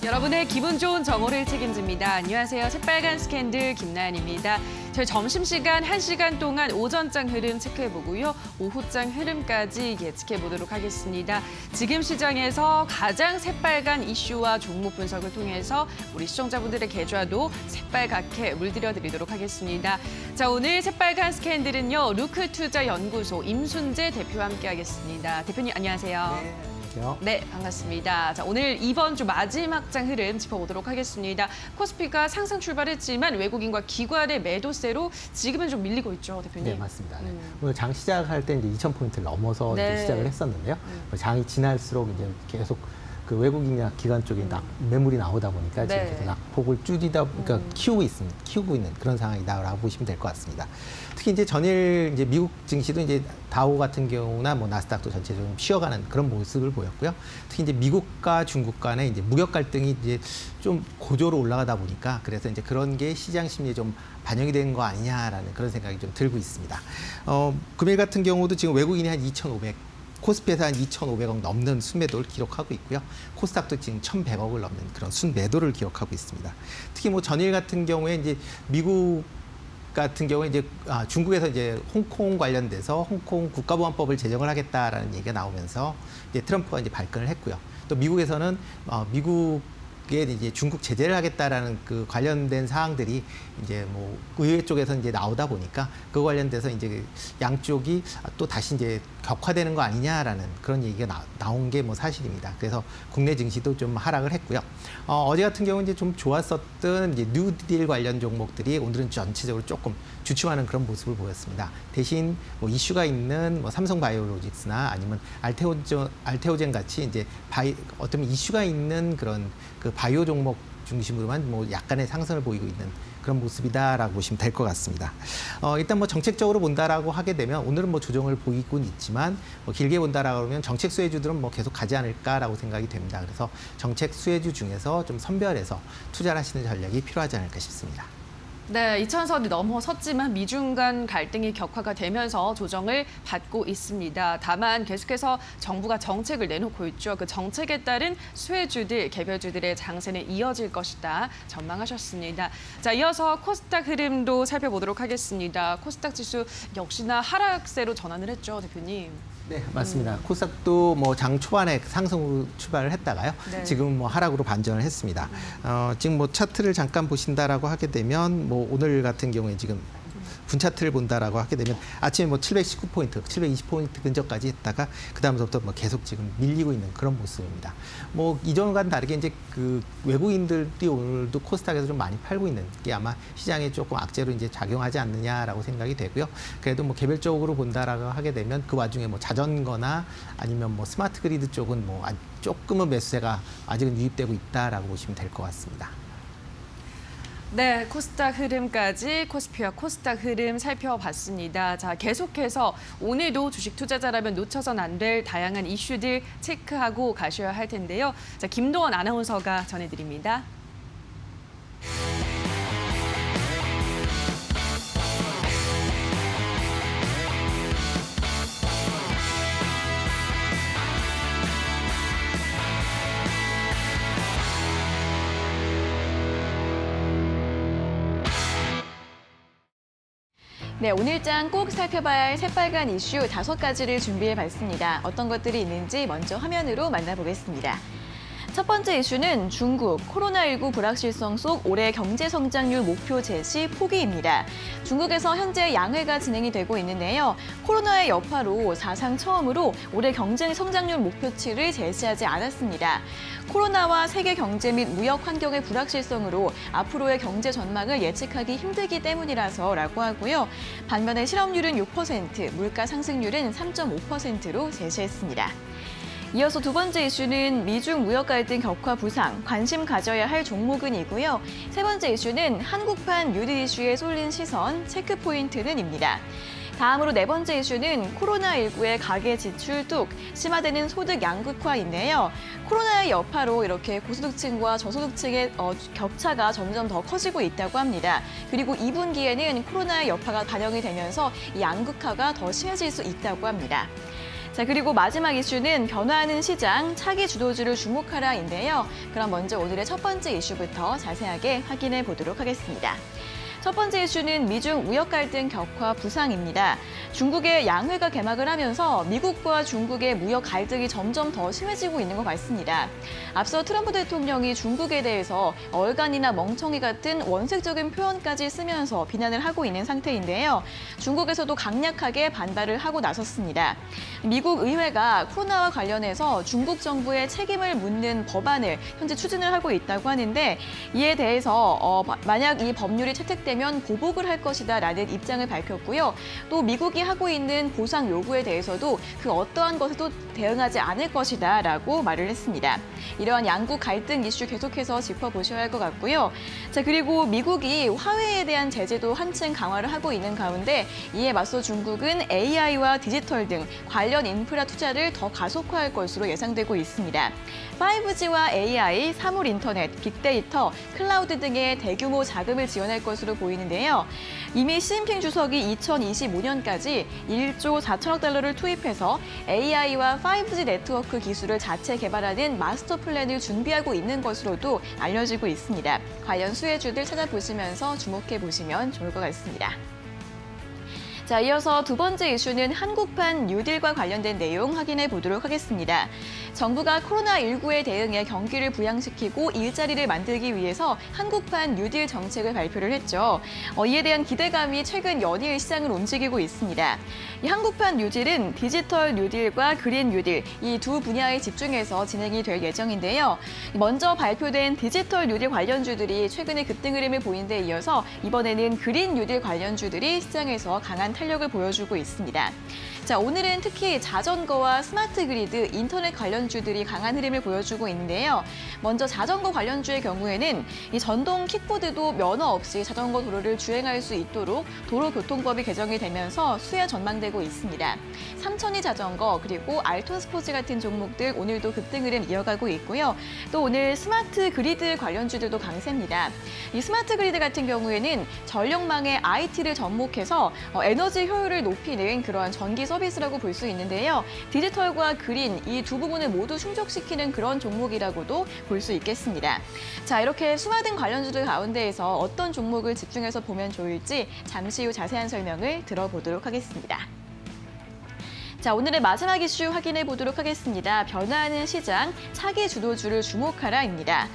여러분의 기분 좋은 정오를 책임집니다. 안녕하세요. 새빨간 스캔들 김나연입니다. 저희 점심시간 1시간 동안 오전장 흐름 체크해보고요. 오후장 흐름까지 예측해보도록 하겠습니다. 지금 시장에서 가장 새빨간 이슈와 종목 분석을 통해서 우리 시청자분들의 계좌도 새빨갛게 물들여드리도록 하겠습니다. 자, 오늘 새빨간 스캔들은요. 루크투자연구소 임순재 대표와 함께하겠습니다. 대표님 안녕하세요. 네. 네, 반갑습니다. 자, 오늘 이번 주 마지막 장 흐름 짚어보도록 하겠습니다. 코스피가 상승 출발했지만 외국인과 기관의 매도세로 지금은 좀 밀리고 있죠, 대표님? 네, 맞습니다. 네. 오늘 장 시작할 때 이제 2,000포인트를 넘어서 네. 이제 시작을 했었는데요. 장이 지날수록 이제 계속 그 외국인이나 기관 쪽에 매물이 나오다 보니까 지금 네. 계속 낙폭을 그러니까 키우고 있는 그런 상황이다라고 보시면 될 것 같습니다. 특히 이제 전일 이제 미국 증시도 이제 다우 같은 경우나 뭐 나스닥도 전체적으로 좀 쉬어가는 그런 모습을 보였고요. 특히 이제 미국과 중국 간의 이제 무역 갈등이 이제 좀 고조로 올라가다 보니까 그래서 이제 그런 게 시장 심리에 좀 반영이 된 거 아니냐라는 그런 생각이 좀 들고 있습니다. 금일 같은 경우도 지금 외국인이 한 2,500. 코스피에서 한 2,500억 넘는 순매도를 기록하고 있고요. 코스닥도 지금 1,100억을 넘는 그런 순매도를 기록하고 있습니다. 특히 뭐 전일 같은 경우에 이제 미국 같은 경우에 이제 중국에서 이제 홍콩 관련돼서 홍콩 국가보안법을 제정을 하겠다라는 얘기가 나오면서 이제 트럼프가 이제 발끈을 했고요. 또 미국에서는 미국에 이제 중국 제재를 하겠다라는 그 관련된 사항들이 이제 뭐 의회 쪽에서 이제 나오다 보니까 그 관련돼서 이제 양쪽이 또 다시 이제 격화되는 거 아니냐라는 그런 얘기가 나온 게 뭐 사실입니다. 그래서 국내 증시도 좀 하락을 했고요. 어제 같은 경우는 이제 좀 좋았었던 이제 뉴딜 관련 종목들이 오늘은 전체적으로 조금 주춤하는 그런 모습을 보였습니다. 대신 뭐 이슈가 있는 뭐 삼성바이오로직스나 아니면 알테오젠 같이 이제 어떤 이슈가 있는 그런 그 바이오 종목 중심으로만 뭐 약간의 상승을 보이고 있는 그런 모습이다라고 보시면 될 것 같습니다. 일단 뭐 정책적으로 본다라고 하게 되면 오늘은 뭐 조정을 보이곤 있지만 뭐 길게 본다라고 하면 정책 수혜주들은 뭐 계속 가지 않을까라고 생각이 됩니다. 그래서 정책 수혜주 중에서 좀 선별해서 투자를 하시는 전략이 필요하지 않을까 싶습니다. 네, 2,000선이 넘어섰지만 미중 간 갈등이 격화가 되면서 조정을 받고 있습니다. 다만 계속해서 정부가 정책을 내놓고 있죠. 그 정책에 따른 수혜주들, 개별주들의 장세는 이어질 것이다 전망하셨습니다. 자, 이어서 코스닥 흐름도 살펴보도록 하겠습니다. 코스닥 지수 역시나 하락세로 전환을 했죠, 대표님. 네, 맞습니다. 코스닥도 뭐 장 초반에 상승으로 출발을 했다가요. 네. 지금 뭐 하락으로 반전을 했습니다. 지금 뭐 차트를 잠깐 보신다라고 하게 되면 뭐 오늘 같은 경우에 지금 분차트를 본다라고 하게 되면 아침에 뭐 719포인트, 720포인트 근처까지 했다가 그다음부터 뭐 계속 지금 밀리고 있는 그런 모습입니다. 뭐 이전과는 다르게 이제 그 외국인들이 오늘도 코스닥에서 좀 많이 팔고 있는 게 아마 시장에 조금 악재로 이제 작용하지 않느냐라고 생각이 되고요. 그래도 뭐 개별적으로 본다라고 하게 되면 그 와중에 뭐 자전거나 아니면 뭐 스마트 그리드 쪽은 뭐 조금은 매수세가 아직은 유입되고 있다라고 보시면 될 것 같습니다. 네, 코스닥 흐름까지 코스피와 코스닥 흐름 살펴봤습니다. 자, 계속해서 오늘도 주식 투자자라면 놓쳐선 안 될 다양한 이슈들 체크하고 가셔야 할 텐데요. 자, 김도원 아나운서가 전해드립니다. 네, 오늘장 꼭 살펴봐야 할 새빨간 이슈 5가지를 준비해봤습니다. 어떤 것들이 있는지 먼저 화면으로 만나보겠습니다. 첫 번째 이슈는 중국 코로나19 불확실성 속 올해 경제 성장률 목표 제시 포기입니다. 중국에서 현재 양회가 진행이 되고 있는데요. 코로나의 여파로 사상 처음으로 올해 경제 성장률 목표치를 제시하지 않았습니다. 코로나와 세계 경제 및 무역 환경의 불확실성으로 앞으로의 경제 전망을 예측하기 힘들기 때문이라서라고 하고요. 반면에 실업률은 6%, 물가 상승률은 3.5%로 제시했습니다. 이어서 두 번째 이슈는 미중 무역 갈등 격화 부상, 관심 가져야 할 종목은이고요. 세 번째 이슈는 한국판 뉴딜 이슈에 쏠린 시선, 체크 포인트는입니다. 다음으로 네 번째 이슈는 코로나19의 가계 지출 뚝, 심화되는 소득 양극화인데요. 코로나의 여파로 이렇게 고소득층과 저소득층의 격차가 점점 더 커지고 있다고 합니다. 그리고 2분기에는 코로나의 여파가 반영이 되면서 이 양극화가 더 심해질 수 있다고 합니다. 자, 그리고 마지막 이슈는 변화하는 시장, 차기 주도주를 주목하라인데요. 그럼 먼저 오늘의 첫 번째 이슈부터 자세하게 확인해 보도록 하겠습니다. 첫 번째 이슈는 미중 무역 갈등 격화 부상입니다. 중국의 양회가 개막을 하면서 미국과 중국의 무역 갈등이 점점 더 심해지고 있는 것 같습니다. 앞서 트럼프 대통령이 중국에 대해서 얼간이나 멍청이 같은 원색적인 표현까지 쓰면서 비난을 하고 있는 상태인데요. 중국에서도 강력하게 반발을 하고 나섰습니다. 미국 의회가 코로나와 관련해서 중국 정부의 책임을 묻는 법안을 현재 추진을 하고 있다고 하는데 이에 대해서 만약 이 법률이 채택되면 보복을 할 것이다라는 입장을 밝혔고요. 또 미국이 하고 있는 보상 요구에 대해서도 그 어떠한 것에도 대응하지 않을 것이다라고 말을 했습니다. 이러한 양국 갈등 이슈 계속해서 짚어보셔야 할 것 같고요. 자, 그리고 미국이 화웨이에 대한 제재도 한층 강화를 하고 있는 가운데 이에 맞서 중국은 AI와 디지털 등 관련 인프라 투자를 더 가속화할 것으로 예상되고 있습니다. 5G와 AI, 사물 인터넷, 빅데이터, 클라우드 등의 대규모 자금을 지원할 것으로 보이는데요. 이미 시진핑 주석이 2025년까지 1조 4천억 달러를 투입해서 AI와 5G 네트워크 기술을 자체 개발하는 마스터 플랜을 준비하고 있는 것으로도 알려지고 있습니다. 관련 수혜주들 찾아보시면서 주목해 보시면 좋을 것 같습니다. 자, 이어서 두 번째 이슈는 한국판 뉴딜과 관련된 내용 확인해 보도록 하겠습니다. 정부가 코로나19에 대응해 경기를 부양시키고 일자리를 만들기 위해서 한국판 뉴딜 정책을 발표를 했죠. 이에 대한 기대감이 최근 연일 시장을 움직이고 있습니다. 이 한국판 뉴딜은 디지털 뉴딜과 그린 뉴딜 이 두 분야에 집중해서 진행이 될 예정인데요. 먼저 발표된 디지털 뉴딜 관련주들이 최근에 급등 흐름을 보인 데 이어서 이번에는 그린 뉴딜 관련주들이 시장에서 강한 탄력을 보여주고 있습니다. 자, 오늘은 특히 자전거와 스마트 그리드, 인터넷 관련주들이 강한 흐름을 보여주고 있는데요. 먼저 자전거 관련주의 경우에는 이 전동 킥보드도 면허 없이 자전거 도로를 주행할 수 있도록 도로교통법이 개정이 되면서 수혜 전망되고 있습니다. 삼천리 자전거 그리고 알톤 스포츠 같은 종목들 오늘도 급등 흐름 이어가고 있고요. 또 오늘 스마트 그리드 관련주들도 강세입니다. 이 스마트 그리드 같은 경우에는 전력망의 IT를 접목해서 에너지 효율을 높이는 그러한 전기 서비스라고 볼 수 있는데요. 디지털과 그린 이 두 부분을 모두 충족시키는 그런 종목이라고도 볼 수 있겠습니다. 자, 이렇게 수많은 관련주들 가운데에서 어떤 종목을 집중해서 보면 좋을지 잠시 후 자세한 설명을 들어보도록 하겠습니다. 자, 오늘의 마지막 이슈 확인해 보도록 하겠습니다. 변화하는 시장, 차기 주도주를 주목하라입니다.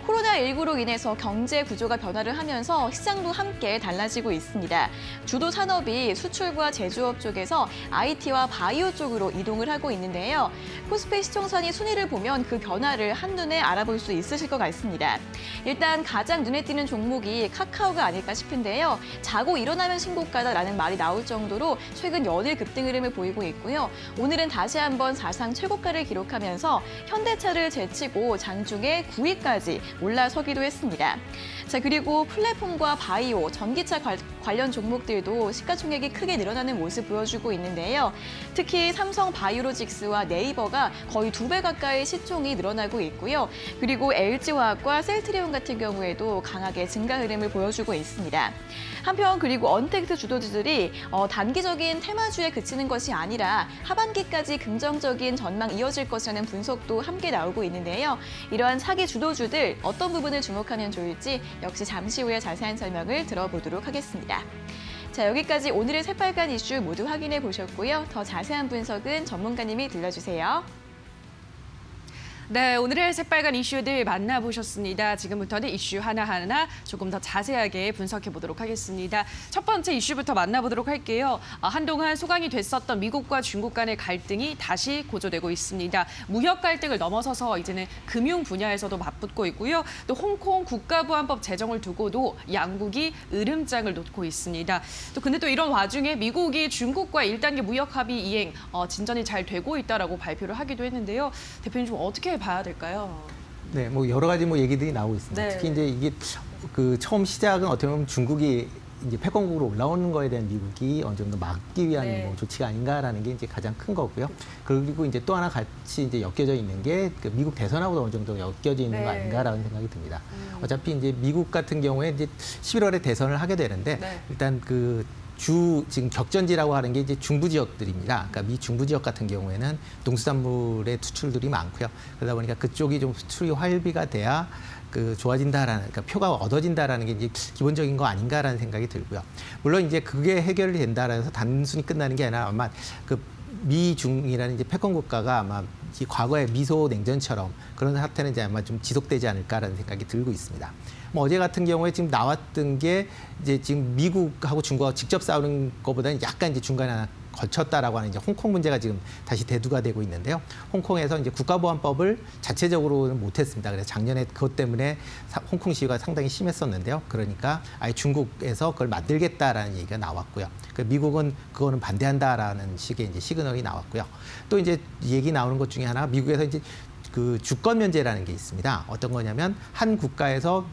코로나19로 인해서 경제 구조가 변화를 하면서 시장도 함께 달라지고 있습니다. 주도 산업이 수출과 제조업 쪽에서 IT와 바이오 쪽으로 이동을 하고 있는데요. 코스피 시총선이 순위를 보면 그 변화를 한눈에 알아볼 수 있으실 것 같습니다. 일단 가장 눈에 띄는 종목이 카카오가 아닐까 싶은데요. 자고 일어나면 신고가다라는 말이 나올 정도로 최근 연일 급등 흐름을 보이고 있고요. 오늘은 다시 한번 사상 최고가를 기록하면서 현대차를 제치고 장중에 9위까지 올라서기도 했습니다. 자, 그리고 플랫폼과 바이오, 전기차 관련 종목들도 시가총액이 크게 늘어나는 모습 보여주고 있는데요. 특히 삼성 바이오로직스와 네이버가 거의 2배 가까이 시총이 늘어나고 있고요. 그리고 LG화학과 셀트리온 같은 경우에도 강하게 증가 흐름을 보여주고 있습니다. 한편 그리고 언택트 주도주들이 단기적인 테마주에 그치는 것이 아니라 하반기까지 긍정적인 전망 이어질 것이라는 분석도 함께 나오고 있는데요. 이러한 차기 주도주들 어떤 부분을 주목하면 좋을지 역시 잠시 후에 자세한 설명을 들어보도록 하겠습니다. 자, 여기까지 오늘의 새빨간 이슈 모두 확인해 보셨고요. 더 자세한 분석은 전문가님이 들려주세요. 네, 오늘의 새빨간 이슈들 만나보셨습니다. 지금부터는 이슈 하나하나 조금 더 자세하게 분석해 보도록 하겠습니다. 첫 번째 이슈부터 만나보도록 할게요. 한동안 소강이 됐었던 미국과 중국 간의 갈등이 다시 고조되고 있습니다. 무역 갈등을 넘어서서 이제는 금융 분야에서도 맞붙고 있고요. 또 홍콩 국가보안법 제정을 두고도 양국이 으름장을 놓고 있습니다. 근데 또 이런 와중에 미국이 중국과 1단계 무역 합의 이행 진전이 잘 되고 있다라고 발표를 하기도 했는데요. 대표님 좀 어떻게 봐야 될까요? 네, 뭐 여러 가지 뭐 얘기들이 나오고 있습니다. 네. 특히 이제 이게 그 처음 시작은 어떻게 보면 중국이 이제 패권국으로 올라오는 거에 대한 미국이 어느 정도 막기 위한 네. 뭐 조치가 아닌가라는 게 이제 가장 큰 거고요. 그리고 이제 또 하나 같이 이제 엮여져 있는 게 그 미국 대선하고도 어느 정도 엮여져 있는 거 네. 아닌가라는 생각이 듭니다. 어차피 이제 미국 같은 경우에 이제 11월에 대선을 하게 되는데 네. 일단 그 지금 격전지라고 하는 게 이제 중부 지역들입니다. 그러니까 미 중부 지역 같은 경우에는 농수산물의 투출들이 많고요. 그러다 보니까 그쪽이 좀 수출이 활비가 돼야 좋아진다라는, 그러니까 표가 얻어진다라는 게 이제 기본적인 거 아닌가라는 생각이 들고요. 물론 이제 그게 해결이 된다라고 해서 단순히 끝나는 게 아니라 아마 미중이라는 이제 패권 국가가 아마 이 과거의 미소 냉전처럼 그런 사태는 이제 아마 좀 지속되지 않을까라는 생각이 들고 있습니다. 뭐 어제 같은 경우에 지금 나왔던 게 이제 지금 미국하고 중국하고 직접 싸우는 것보다는 약간 이제 중간에 하나 거쳤다라고 하는 이제 홍콩 문제가 지금 다시 대두가 되고 있는데요. 홍콩에서 이제 국가보안법을 자체적으로는 못했습니다. 그래서 작년에 그것 때문에 홍콩 시위가 상당히 심했었는데요. 그러니까 아예 중국에서 그걸 만들겠다라는 얘기가 나왔고요. 미국은 그거는 반대한다라는 식의 이제 시그널이 나왔고요. 또 이제 얘기 나오는 것 중에 하나, 미국에서 이제 주권 면제라는 게 있습니다. 어떤 거냐면 한 국가에서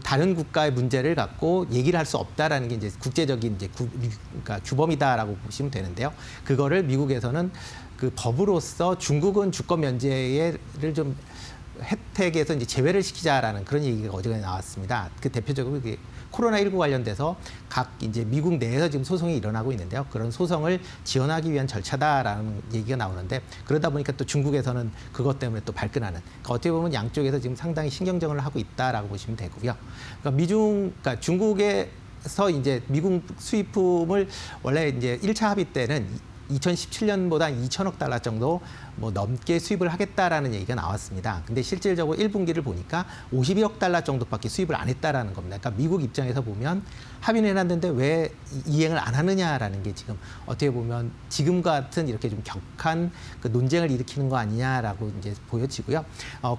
다른 국가의 문제를 갖고 얘기를 할 수 없다라는 게 이제 국제적인 이제 그러니까 규범이다라고 보시면 되는데요. 그거를 미국에서는 법으로서 중국은 주권 면제를 좀 혜택에서 이제 제외를 시키자라는 그런 얘기가 어제 나왔습니다. 대표적으로 코로나19 관련돼서 각 이제 미국 내에서 지금 소송이 일어나고 있는데요. 그런 소송을 지원하기 위한 절차다라는 얘기가 나오는데, 그러다 보니까 또 중국에서는 그것 때문에 또 발끈하는, 그러니까 어떻게 보면 양쪽에서 지금 상당히 신경전을 하고 있다라고 보시면 되고요. 그러니까 중국에서 이제 미국 수입품을 원래 이제 1차 합의 때는 2017년보다 2천억 달러 정도 뭐 넘게 수입을 하겠다라는 얘기가 나왔습니다. 근데 실질적으로 1분기를 보니까 51억 달러 정도밖에 수입을 안 했다라는 겁니다. 그러니까 미국 입장에서 보면 합의는 해놨는데 왜 이행을 안 하느냐라는 게 지금 어떻게 보면 지금 같은 이렇게 좀 격한 논쟁을 일으키는 거 아니냐라고 이제 보여지고요.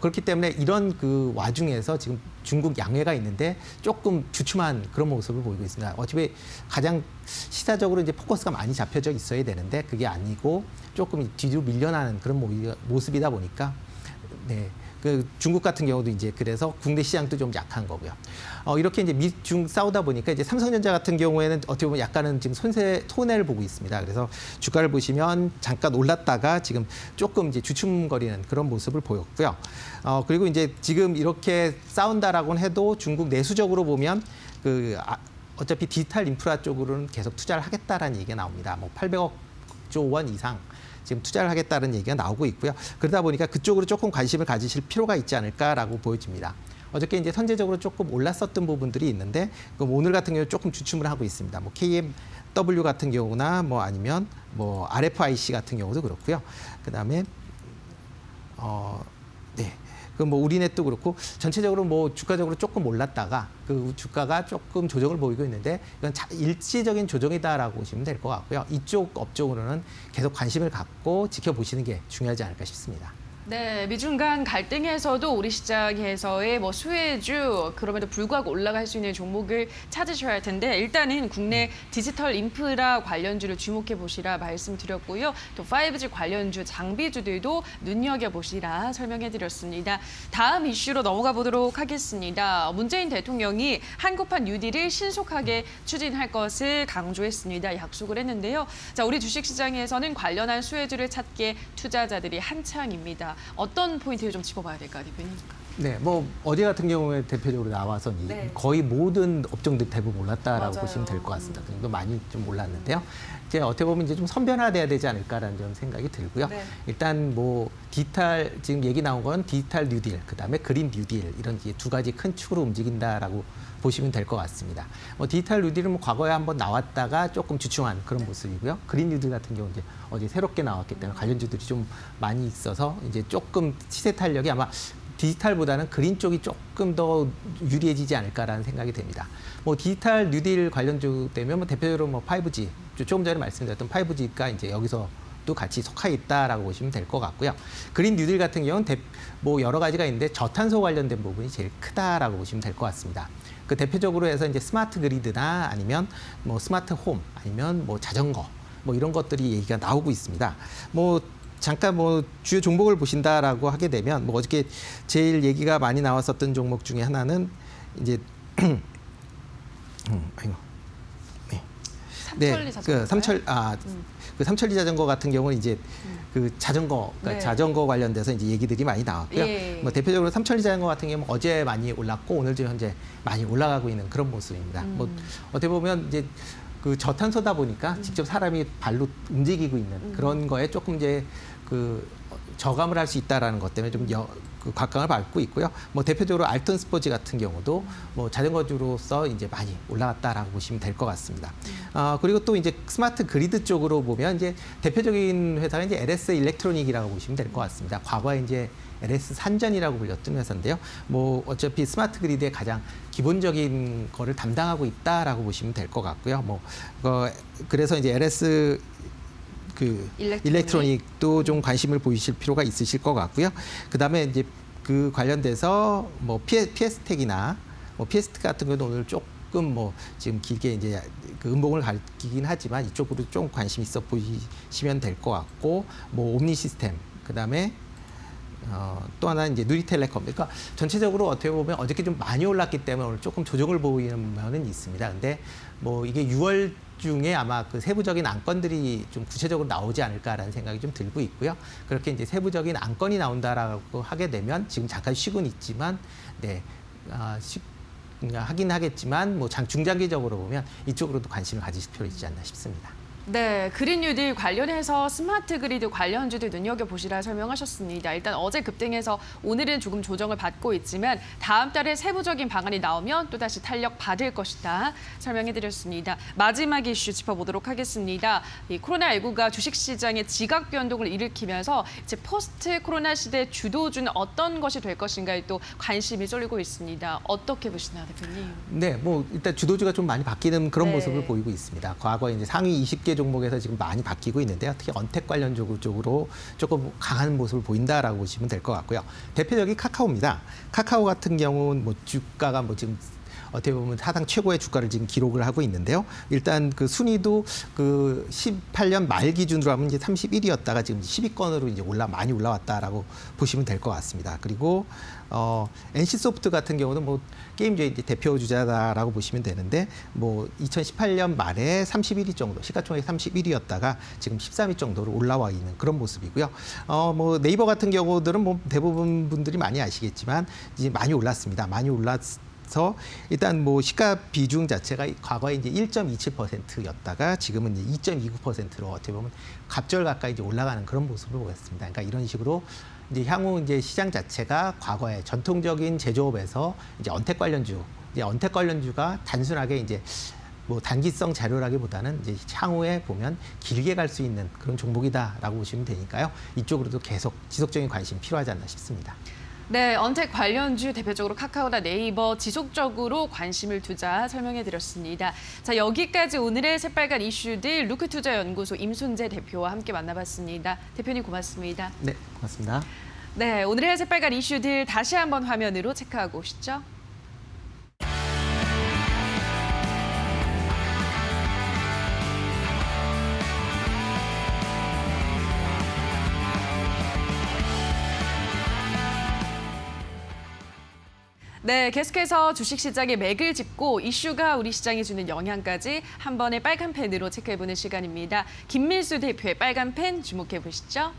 그렇기 때문에 이런 와중에서 지금 중국 양회가 있는데 조금 주춤한 그런 모습을 보이고 있습니다. 어차피 가장 시사적으로 이제 포커스가 많이 잡혀져 있어야 되는데 그게 아니고 조금 뒤로 밀려나는 그런 모습이다 보니까, 네. 중국 같은 경우도 이제 그래서 국내 시장도 좀 약한 거고요. 이렇게 이제 미중 싸우다 보니까 이제 삼성전자 같은 경우에는 어떻게 보면 약간은 지금 손해를 보고 있습니다. 그래서 주가를 보시면 잠깐 올랐다가 지금 조금 이제 주춤거리는 그런 모습을 보였고요. 그리고 이제 지금 이렇게 싸운다라고는 해도 중국 내수적으로 보면 어차피 디지털 인프라 쪽으로는 계속 투자를 하겠다라는 얘기가 나옵니다. 뭐 800조 원 이상 지금 투자를 하겠다는 얘기가 나오고 있고요. 그러다 보니까 그쪽으로 조금 관심을 가지실 필요가 있지 않을까라고 보여집니다. 어저께 이제 선제적으로 조금 올랐었던 부분들이 있는데, 그럼 오늘 같은 경우 조금 주춤을 하고 있습니다. 뭐 KMW 같은 경우나 뭐 아니면 뭐 RFIC 같은 경우도 그렇고요. 그다음에 네. 뭐 우리넷도 그렇고 전체적으로 뭐 주가적으로 조금 올랐다가 주가가 조금 조정을 보이고 있는데, 이건 일시적인 조정이다라고 보시면 될 것 같고요. 이쪽 업종으로는 계속 관심을 갖고 지켜보시는 게 중요하지 않을까 싶습니다. 네, 미중 간 갈등에서도 우리 시장에서의 뭐 수혜주, 그럼에도 불구하고 올라갈 수 있는 종목을 찾으셔야 할 텐데, 일단은 국내 디지털 인프라 관련주를 주목해 보시라 말씀드렸고요. 또 5G 관련주, 장비주들도 눈여겨보시라 설명해 드렸습니다. 다음 이슈로 넘어가 보도록 하겠습니다. 문재인 대통령이 한국판 뉴딜을 신속하게 추진할 것을 강조했습니다. 약속을 했는데요. 자, 우리 주식시장에서는 관련한 수혜주를 찾기에 투자자들이 한창입니다. 어떤 포인트를 좀 짚어봐야 될까요, 대표님? 네, 뭐 어제 같은 경우에 대표적으로 나와서 네. 거의 모든 업종들 대부분 올랐다라고 맞아요. 보시면 될 것 같습니다. 그 정도 많이 좀 올랐는데요. 이제 어떻게 보면 이제 좀 선변화돼야 되지 않을까라는 좀 생각이 들고요. 네. 일단 뭐 디지털 지금 얘기 나온 건 디지털 뉴딜, 그다음에 그린 뉴딜, 이런 이제 두 가지 큰 축으로 움직인다라고 보시면 될 것 같습니다. 뭐 디지털 뉴딜은 뭐 과거에 한번 나왔다가 조금 주춤한 그런 모습이고요. 그린 뉴딜 같은 경우 이제 어제 새롭게 나왔기 때문에 관련주들이 좀 많이 있어서 이제 조금 시세 탄력이 아마 디지털보다는 그린 쪽이 조금 더 유리해지지 않을까라는 생각이 됩니다. 뭐 디지털 뉴딜 관련주 때문에 뭐 대표적으로 뭐 5G, 조금 전에 말씀드렸던 5G가 이제 여기서 또 같이 속해 있다라고 보시면 될 것 같고요. 그린 뉴딜 같은 경우는 뭐 여러 가지가 있는데 저탄소 관련된 부분이 제일 크다라고 보시면 될 것 같습니다. 대표적으로 해서 이제 스마트 그리드나 아니면 뭐 스마트 홈, 아니면 뭐 자전거, 뭐 이런 것들이 얘기가 나오고 있습니다. 뭐 잠깐 뭐 주요 종목을 보신다라고 하게 되면 뭐 어저께 제일 얘기가 많이 나왔었던 종목 중에 하나는 이제 삼천리 자전거. 삼천리 자전거 같은 경우는 이제 자전거, 그러니까 네. 자전거 관련돼서 이제 얘기들이 많이 나왔고요. 예. 뭐 대표적으로 삼천리 자전거 같은 경우는 어제 많이 올랐고 오늘 좀 현재 많이 올라가고 있는 그런 모습입니다. 뭐 어떻게 보면 이제 그 저탄소다 보니까 직접 사람이 발로 움직이고 있는 그런 거에 조금 이제 그 저감을 할 수 있다라는 것 때문에 좀 그 각광을 받고 있고요. 뭐 대표적으로 알턴 스포츠 같은 경우도 뭐 자전거주로서 이제 많이 올라갔다라고 보시면 될 것 같습니다. 그리고 또 이제 스마트 그리드 쪽으로 보면 이제 대표적인 회사가 이제 LS 일렉트로닉이라고 보시면 될 것 같습니다. 과거에 이제 LS 산전이라고 불렸던 회사인데요. 뭐 어차피 스마트 그리드의 가장 기본적인 거를 담당하고 있다라고 보시면 될 것 같고요. 뭐 그래서 이제 LS 그 일렉트로닉도 좀 관심을 보이실 필요가 있으실 것 같고요. 그다음에 이제 그 관련돼서 뭐 PS텍이나 뭐 PS텍 같은 경우도 오늘 조금 뭐 지금 길게 이제 그 음봉을 가리키긴 하지만 이쪽으로 좀 관심 있어 보시면 될 것 같고, 뭐 옴니 시스템, 그다음에 또 하나 이제 누리텔레콤. 그러니까 전체적으로 어떻게 보면 어저께 좀 많이 올랐기 때문에 오늘 조금 조정을 보이는 면은 있습니다. 근데 뭐 이게 6월 중에 아마 그 세부적인 안건들이 좀 구체적으로 나오지 않을까라는 생각이 좀 들고 있고요. 그렇게 이제 세부적인 안건이 나온다라고 하게 되면 지금 잠깐 쉬고는 있지만, 네, 하긴 하겠지만 뭐 중장기적으로 보면 이쪽으로도 관심을 가지실 필요 있지 않나 싶습니다. 네, 그린 뉴딜 관련해서 스마트 그리드 관련주들 눈여겨보시라 설명하셨습니다. 일단 어제 급등해서 오늘은 조금 조정을 받고 있지만 다음 달에 세부적인 방안이 나오면 또다시 탄력 받을 것이다 설명해드렸습니다. 마지막 이슈 짚어보도록 하겠습니다. 이 코로나19가 주식시장에 지각 변동을 일으키면서 이제 포스트 코로나 시대 주도주는 어떤 것이 될 것인가에 또 관심이 쏠리고 있습니다. 어떻게 보시나요, 대표님? 네, 뭐 일단 주도주가 좀 많이 바뀌는 그런 네. 모습을 보이고 있습니다. 과거에 이제 상위 20개 종목에서 지금 많이 바뀌고 있는데요. 특히 언택 관련 쪽으로 조금 강한 모습을 보인다라고 보시면 될 것 같고요. 대표적인 카카오입니다. 카카오 같은 경우는 뭐 주가가 뭐 지금 어떻게 보면 사상 최고의 주가를 지금 기록을 하고 있는데요. 일단 그 순위도 그 18년 말 기준으로 하면 이제 31위였다가 지금 10위권으로 이제 많이 올라왔다라고 보시면 될 것 같습니다. 그리고 NC소프트 같은 경우는 뭐 게임주의 이제 대표 주자다라고 보시면 되는데, 뭐 2018년 말에 31위 정도, 시가총액 31위였다가 지금 13위 정도로 올라와 있는 그런 모습이고요. 뭐 네이버 같은 경우들은 뭐 대부분 분들이 많이 아시겠지만 이제 많이 올랐습니다. 많이 올라서 일단 뭐 시가 비중 자체가 과거에 이제 1.27%였다가 지금은 이제 2.29%로 어떻게 보면 갑절 가까이 이제 올라가는 그런 모습을 보였습니다. 그러니까 이런 식으로 이제 향후 이제 시장 자체가 과거에 전통적인 제조업에서 이제 언택 관련주가 단순하게 이제 뭐 단기성 자료라기보다는 이제 향후에 보면 길게 갈 수 있는 그런 종목이다라고 보시면 되니까요. 이쪽으로도 계속 지속적인 관심이 필요하지 않나 싶습니다. 네, 언택 관련주 대표적으로 카카오나 네이버 지속적으로 관심을 두자 설명해드렸습니다. 자, 여기까지 오늘의 새빨간 이슈들 루크투자연구소 임순재 대표와 함께 만나봤습니다. 대표님 고맙습니다. 네, 고맙습니다. 네, 오늘의 새빨간 이슈들 다시 한번 화면으로 체크하고 오시죠. 네, 계속해서 주식시장에 맥을 짚고 이슈가 우리 시장에 주는 영향까지 한 번의 빨간 펜으로 체크해보는 시간입니다. 김민수 대표의 빨간 펜 주목해보시죠.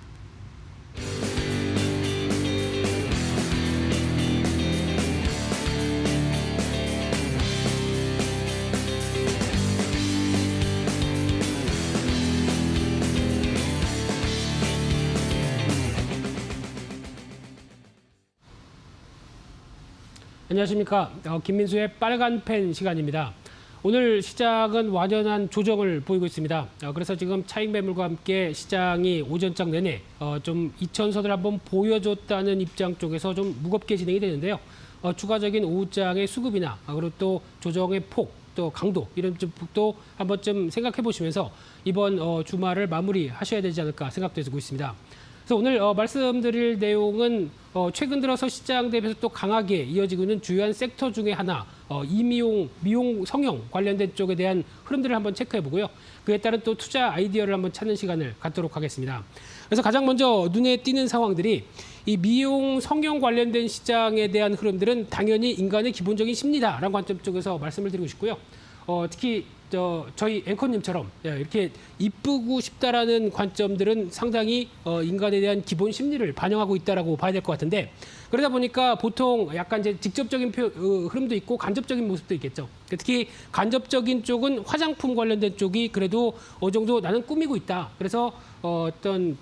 안녕하십니까. 김민수의 빨간 펜 시간입니다. 오늘 시장은 완연한 조정을 보이고 있습니다. 그래서 지금 차익 매물과 함께 시장이 오전장 내내 좀 이천선을 한번 보여줬다는 입장 쪽에서 좀 무겁게 진행이 되는데요. 추가적인 오후장의 수급이나 그리고 또 조정의 폭, 또 강도 이런 쪽도 한 번쯤 생각해 보시면서 이번 주말을 마무리하셔야 되지 않을까 생각되고 있습니다. 그래서 오늘 말씀드릴 내용은 최근 들어서 시장 대비해서 또 강하게 이어지고 있는 주요한 섹터 중에 하나, 미용 성형 관련된 쪽에 대한 흐름들을 한번 체크해 보고요. 그에 따른 또 투자 아이디어를 한번 찾는 시간을 갖도록 하겠습니다. 그래서 가장 먼저 눈에 띄는 상황들이 이 미용 성형 관련된 시장에 대한 흐름들은 당연히 인간의 기본적인 심리다라는 관점 쪽에서 말씀을 드리고 싶고요. 특히 저희 앵커님처럼 이렇게 이쁘고 싶다라는 관점들은 상당히 인간에 대한 기본 심리를 반영하고 있다라고 봐야 될 것 같은데 그러다 보니까 보통 약간 이제 직접적인 흐름도 있고 간접적인 모습도 있겠죠. 특히 간접적인 쪽은 화장품 관련된 쪽이 그래도 어느 정도 나는 꾸미고 있다. 그래서 어떤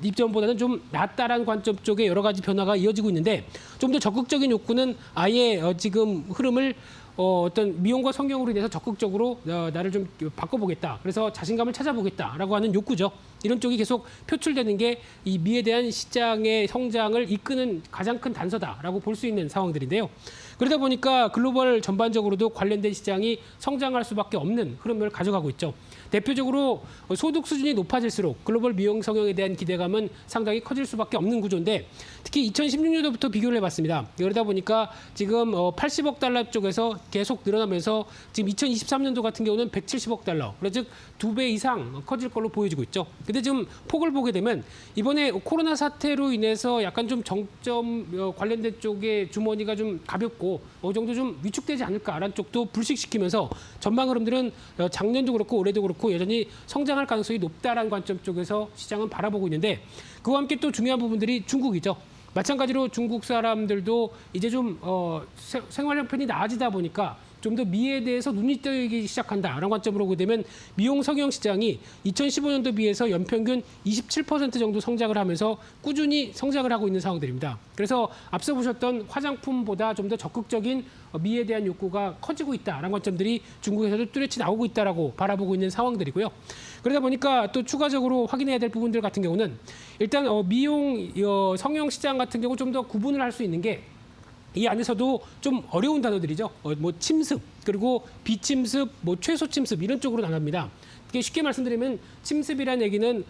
입점보다는 좀 낫다라는 관점 쪽에 여러 가지 변화가 이어지고 있는데 좀 더 적극적인 욕구는 아예 지금 흐름을 어떤 미용과 성형으로 인해서 적극적으로 나를 좀 바꿔보겠다. 그래서 자신감을 찾아보겠다라고 하는 욕구죠. 이런 쪽이 계속 표출되는 게 이 미에 대한 시장의 성장을 이끄는 가장 큰 단서다라고 볼 수 있는 상황들인데요. 그러다 보니까 글로벌 전반적으로도 관련된 시장이 성장할 수밖에 없는 흐름을 가져가고 있죠. 대표적으로 소득 수준이 높아질수록 글로벌 미용 성형에 대한 기대감은 상당히 커질 수밖에 없는 구조인데 특히 2016년도부터 비교를 해봤습니다. 그러다 보니까 지금 80억 달러 쪽에서 계속 늘어나면서 지금 2023년도 같은 경우는 170억 달러, 즉 2배 이상 커질 걸로 보여지고 있죠. 근데 지금 폭을 보게 되면 이번에 코로나 사태로 인해서 약간 좀 정점 관련된 쪽의 주머니가 좀 가볍고 어느 정도 좀 위축되지 않을까라는 쪽도 불식시키면서 전망 흐름들은 작년도 그렇고 올해도 그렇고 여전히 성장할 가능성이 높다라는 관점 쪽에서 시장은 바라보고 있는데 그와 함께 또 중요한 부분들이 중국이죠. 마찬가지로 중국 사람들도 이제 좀 생활 형편이 나아지다 보니까 좀 더 미에 대해서 눈이 뜨기 시작한다라는 관점으로 보게 되면 미용 성형 시장이 2015년도 비해서 연평균 27% 정도 성장을 하면서 꾸준히 성장을 하고 있는 상황들입니다. 그래서 앞서 보셨던 화장품보다 좀 더 적극적인 미에 대한 욕구가 커지고 있다라는 관점들이 중국에서도 뚜렷이 나오고 있다라고 바라보고 있는 상황들이고요. 그러다 보니까 또 추가적으로 확인해야 될 부분들 같은 경우는 일단 미용 성형 시장 같은 경우 좀 더 구분을 할 수 있는 게 이 안에서도 좀 어려운 단어들이죠. 뭐 침습, 그리고 비침습, 뭐 최소 침습 이런 쪽으로 나갑니다. 이게 쉽게 말씀드리면 침습이라는 얘기는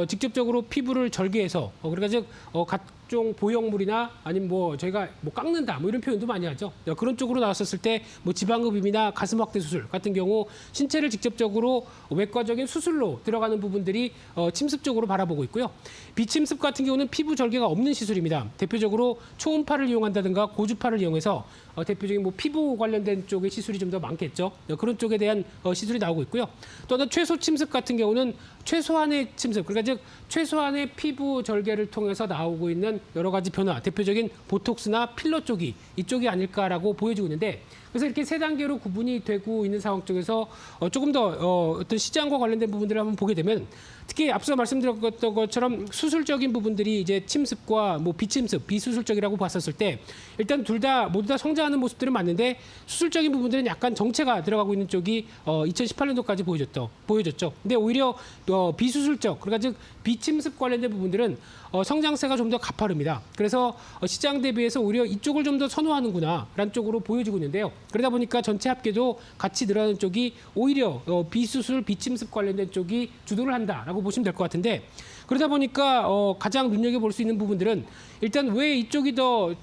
직접적으로 피부를 절개해서 그러니까 즉 각종 보형물이나 아니면 뭐 저희가 뭐 깎는다 뭐 이런 표현도 많이 하죠. 그런 쪽으로 나왔었을 때 뭐 지방흡입이나 가슴 확대 수술 같은 경우 신체를 직접적으로 외과적인 수술로 들어가는 부분들이 침습 쪽으로 바라보고 있고요. 비침습 같은 경우는 피부 절개가 없는 시술입니다. 대표적으로 초음파를 이용한다든가 고주파를 이용해서 대표적인 뭐 피부 관련된 쪽의 시술이 좀 더 많겠죠. 그런 쪽에 대한 시술이 나오고 있고요. 또 하나 최소 침습 같은 경우는 최소한의 침습, 그러니까 즉 최소한의 피부 절개를 통해서 나오고 있는 여러 가지 변화, 대표적인 보톡스나 필러 쪽이 이쪽이 아닐까라고 보여지고 있는데 그래서 이렇게 세 단계로 구분이 되고 있는 상황 쪽에서 조금 더 어떤 시장과 관련된 부분들을 한번 보게 되면 특히 앞서 말씀드렸던 것처럼 수술적인 부분들이 이제 침습과 뭐 비침습, 비수술적이라고 봤었을 때 일단 둘 다 모두 다 성장하는 모습들은 맞는데 수술적인 부분들은 약간 정체가 들어가고 있는 쪽이 2018년도까지 보여졌죠. 근데 오히려 비수술적, 그러니까 즉 비침습 관련된 부분들은 성장세가 좀 더 가파릅니다. 그래서 시장 대비해서 오히려 이쪽을 좀 더 선호하는구나라는 쪽으로 보여지고 있는데요. 그러다 보니까 전체 합계도 같이 늘어나는 쪽이 오히려 비수술, 비침습 관련된 쪽이 주도를 한다라고 보시면 될 것 같은데 그러다 보니까 가장 눈여겨볼 수 있는 부분들은 일단 왜 이쪽이 더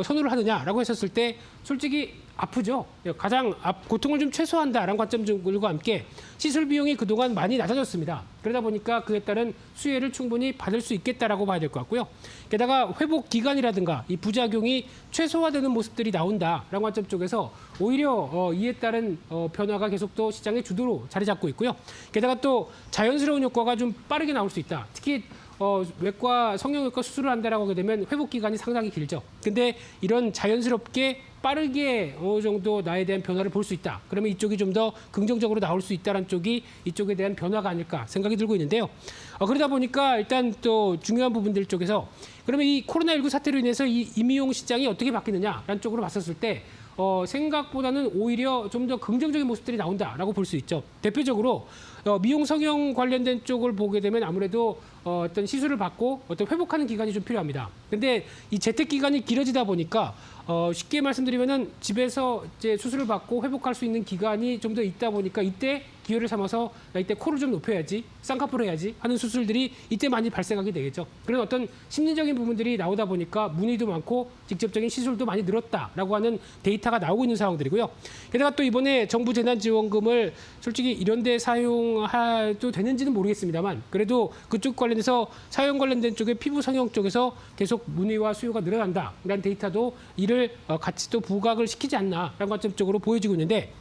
선호를 하느냐라고 했었을 때 솔직히 아프죠. 가장 고통을 좀 최소화한다라는 관점들과 함께 시술 비용이 그동안 많이 낮아졌습니다. 그러다 보니까 그에 따른 수혜를 충분히 받을 수 있겠다라고 봐야 될 것 같고요. 게다가 회복 기간이라든가 이 부작용이 최소화되는 모습들이 나온다라는 관점 쪽에서 오히려 이에 따른 변화가 계속 또 시장의 주도로 자리 잡고 있고요. 게다가 또 자연스러운 효과가 좀 빠르게 나올 수 있다. 특히 외과 성형외과 수술을 한다라고 하게 되면 회복 기간이 상당히 길죠. 근데 이런 자연스럽게 빠르게 어느 정도 나에 대한 변화를 볼 수 있다. 그러면 이쪽이 좀 더 긍정적으로 나올 수 있다는 쪽이 이쪽에 대한 변화가 아닐까 생각이 들고 있는데요. 그러다 보니까 일단 또 중요한 부분들 쪽에서 그러면 이 코로나19 사태로 인해서 이 미용 시장이 어떻게 바뀌느냐라는 쪽으로 봤었을 때 생각보다는 오히려 좀 더 긍정적인 모습들이 나온다라고 볼 수 있죠. 대표적으로 미용 성형 관련된 쪽을 보게 되면 아무래도 어떤 시술을 받고 어떤 회복하는 기간이 좀 필요합니다. 근데 이 재택 기간이 길어지다 보니까 쉽게 말씀드리면은 집에서 이제 수술을 받고 회복할 수 있는 기간이 좀 더 있다 보니까 이때 기회를 삼아서 나 이때 코를 좀 높여야지, 쌍꺼풀 해야지 하는 수술들이 이때 많이 발생하게 되겠죠. 그래서 어떤 심리적인 부분들이 나오다 보니까 문의도 많고 직접적인 시술도 많이 늘었다라고 하는 데이터가 나오고 있는 상황들이고요. 게다가 또 이번에 정부 재난지원금을 솔직히 이런 데 사용해도 되는지는 모르겠습니다만 그래도 그쪽 관련해서 사용 관련된 쪽에 피부 성형 쪽에서 계속 문의와 수요가 늘어난다라는 데이터도 이를 같이 또 부각을 시키지 않나라는 관점 쪽으로 보여지고 있는데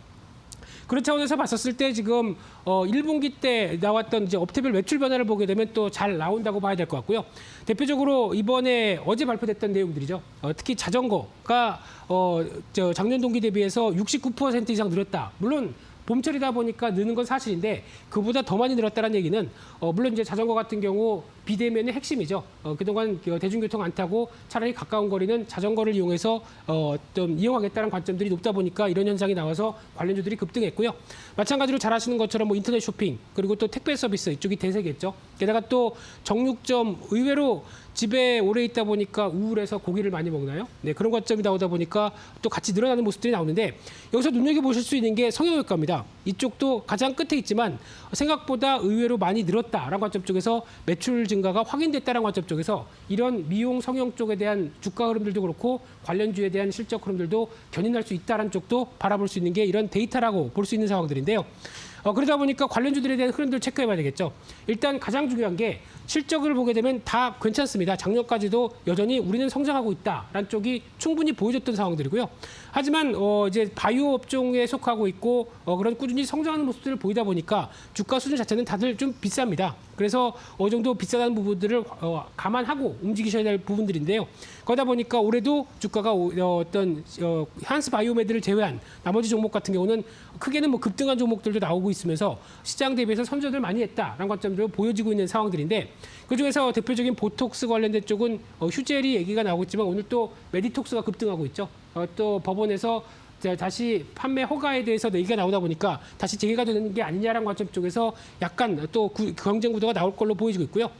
그런 차원에서 봤었을 때 지금 1분기 때 나왔던 이제 업태별 매출 변화를 보게 되면 또 잘 나온다고 봐야 될 것 같고요. 대표적으로 이번에 어제 발표됐던 내용들이죠. 특히 자전거가 작년 동기 대비해서 69% 이상 늘었다. 물론 봄철이다 보니까 느는 건 사실인데 그보다 더 많이 늘었다는 얘기는 물론 이제 자전거 같은 경우 비대면의 핵심이죠. 그동안 대중교통 안 타고 차라리 가까운 거리는 자전거를 이용해서 좀 이용하겠다는 관점들이 높다 보니까 이런 현상이 나와서 관련주들이 급등했고요. 마찬가지로 잘 아시는 것처럼 뭐 인터넷 쇼핑 그리고 또 택배 서비스 이쪽이 대세겠죠. 게다가 또 정육점 의외로 집에 오래 있다 보니까 우울해서 고기를 많이 먹나요? 네, 그런 관점이 나오다 보니까 또 같이 늘어나는 모습들이 나오는데 여기서 눈여겨보실 수 있는 게 성형외과입니다. 이쪽도 가장 끝에 있지만 생각보다 의외로 많이 늘었다라는 관점 쪽에서 매출 증가가 확인됐다는 관점 쪽에서 이런 미용 성형 쪽에 대한 주가 흐름들도 그렇고 관련주에 대한 실적 흐름들도 견인할 수 있다는 쪽도 바라볼 수 있는 게 이런 데이터라고 볼 수 있는 상황들인데요. 그러다 보니까 관련주들에 대한 흐름들을 체크해봐야 되겠죠. 일단 가장 중요한 게 실적을 보게 되면 다 괜찮습니다. 작년까지도 여전히 우리는 성장하고 있다라는 쪽이 충분히 보여줬던 상황들이고요. 하지만 이제 바이오 업종에 속하고 있고 그런 꾸준히 성장하는 모습들을 보이다 보니까 주가 수준 자체는 다들 좀 비쌉니다. 그래서 어느 정도 비싸다는 부분들을 감안하고 움직이셔야 될 부분들인데요. 그러다 보니까 올해도 주가가 어떤 한스 바이오메드를 제외한 나머지 종목 같은 경우는 크게는 뭐 급등한 종목들도 나오고 있으면서 시장 대비해서 선전을 많이 했다라는 관점들로 보여지고 있는 상황들인데 그중에서 대표적인 보톡스 관련된 쪽은 휴젤이 얘기가 나오고 있지만 오늘 또 메디톡스가 급등하고 있죠. 또 법원에서 다시 판매 허가에 대해서 얘기가 나오다 보니까 다시 재개가 되는 게 아니냐라는 관점 쪽에서 약간 또 경쟁 구도가 나올 걸로 보여지고 있고요.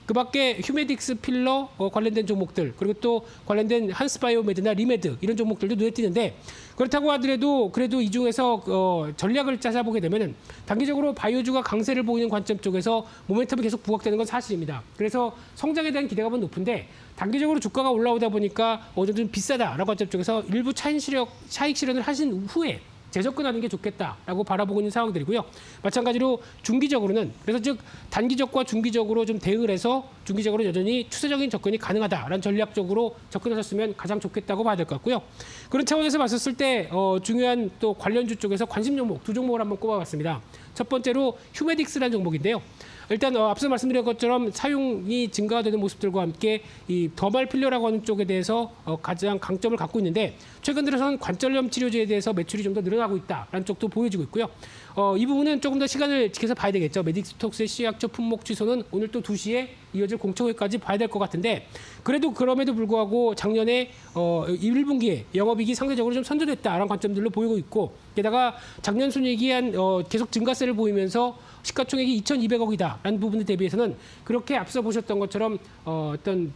그 밖에 휴메딕스 필러 관련된 종목들 그리고 또 관련된 한스바이오메드나 리메드 이런 종목들도 눈에 띄는데 그렇다고 하더라도 그래도 이 중에서 전략을 짜자보게 되면은 단기적으로 바이오주가 강세를 보이는 관점 쪽에서 모멘텀이 계속 부각되는 건 사실입니다. 그래서 성장에 대한 기대감은 높은데 단기적으로 주가가 올라오다 보니까 어느 정도 좀 비싸다라는 관점 쪽에서 일부 차익 실현을 하신 후에 재접근하는 게 좋겠다라고 바라보고 있는 상황들이고요. 마찬가지로 중기적으로는 그래서 즉 단기적과 중기적으로 좀 대응을 해서 중기적으로 여전히 추세적인 접근이 가능하다라는 전략적으로 접근하셨으면 가장 좋겠다고 봐야 될 것 같고요. 그런 차원에서 봤었을 때 중요한 또 관련주 쪽에서 관심 종목 두 종목을 한번 꼽아봤습니다. 첫 번째로 휴메딕스라는 종목인데요. 일단 앞서 말씀드린 것처럼 사용이 증가가 되는 모습들과 함께 이 더말 필러라고 하는 쪽에 대해서 가장 강점을 갖고 있는데 최근 들어서는 관절염 치료제에 대해서 매출이 좀 더 늘어나고 있다라는 쪽도 보여지고 있고요. 이 부분은 조금 더 시간을 지켜서 봐야 되겠죠. 메딕스톡스의 시약처 품목 취소는 오늘 또 2시에 이어질 공청회까지 봐야 될 것 같은데 그래도 그럼에도 불구하고 작년에 1분기에 영업이익이 상대적으로 좀 선전됐다라는 관점들로 보이고 있고 게다가 작년 순이익이 계속 증가세를 보이면서 시가총액이 2,200억이다라는 부분에 대비해서는 그렇게 앞서 보셨던 것처럼 어떤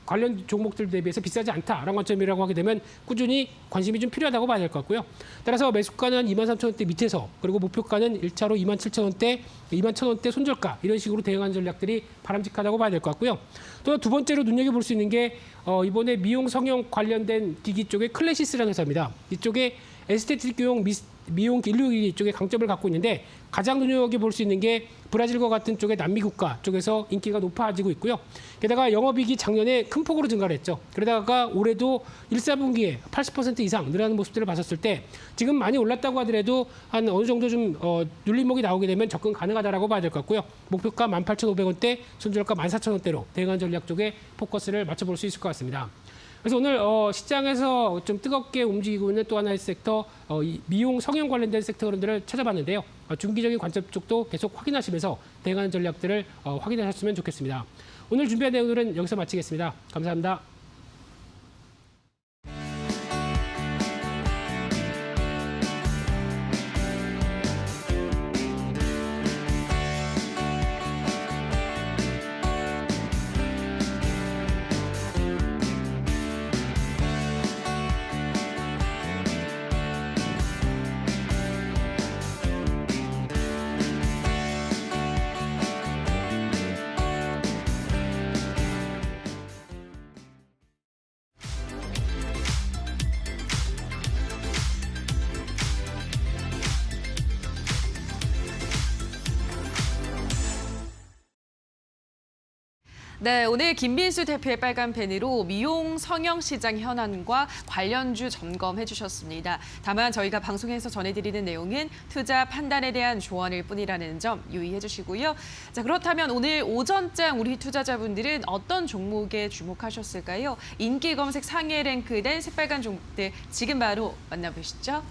관련 종목들 대비해서 비싸지 않다라는 관점이라고 하게 되면 꾸준히 관심이 좀 필요하다고 봐야 될 것 같고요. 따라서 매수가는 23,000원대 밑에서 그리고 목표가는 1차로 27,000원대, 21,000원대 손절가 이런 식으로 대응하는 전략들이 바람직하다고 봐야 될 것 같고요. 또 두 번째로 눈여겨볼 수 있는 게 이번에 미용 성형 관련된 기기 쪽에 클래시스라는 회사입니다. 이쪽에 에스테틱용 미용 일류기기 쪽에 강점을 갖고 있는데 가장 눈여겨볼 수 있는 게 브라질과 같은 쪽의 남미 국가 쪽에서 인기가 높아지고 있고요. 게다가 영업이익이 작년에 큰 폭으로 증가를 했죠. 그러다가 올해도 1, 4분기에 80% 이상 늘어나는 모습들을 봤었을 때 지금 많이 올랐다고 하더라도 한 어느 정도 좀 눌림목이 나오게 되면 접근 가능하다라고 봐야 될 것 같고요. 목표가 18,500원대, 손절가 14,000원대로 대응한 전략 쪽에 포커스를 맞춰볼 수 있을 것 같습니다. 그래서 오늘 시장에서 좀 뜨겁게 움직이고 있는 또 하나의 섹터, 이 미용 성형 관련된 섹터들을 찾아봤는데요. 중기적인 관점 쪽도 계속 확인하시면서 대응하는 전략들을 확인하셨으면 좋겠습니다. 오늘 준비한 내용들은 여기서 마치겠습니다. 감사합니다. 네, 오늘 김민수 대표의 빨간 펜으로 미용 성형 시장 현안과 관련주 점검해 주셨습니다. 다만 저희가 방송에서 전해드리는 내용은 투자 판단에 대한 조언일 뿐이라는 점 유의해 주시고요. 자, 그렇다면 오늘 오전장 우리 투자자분들은 어떤 종목에 주목하셨을까요? 인기 검색 상위에 랭크된 새빨간 종목들 지금 바로 만나보시죠.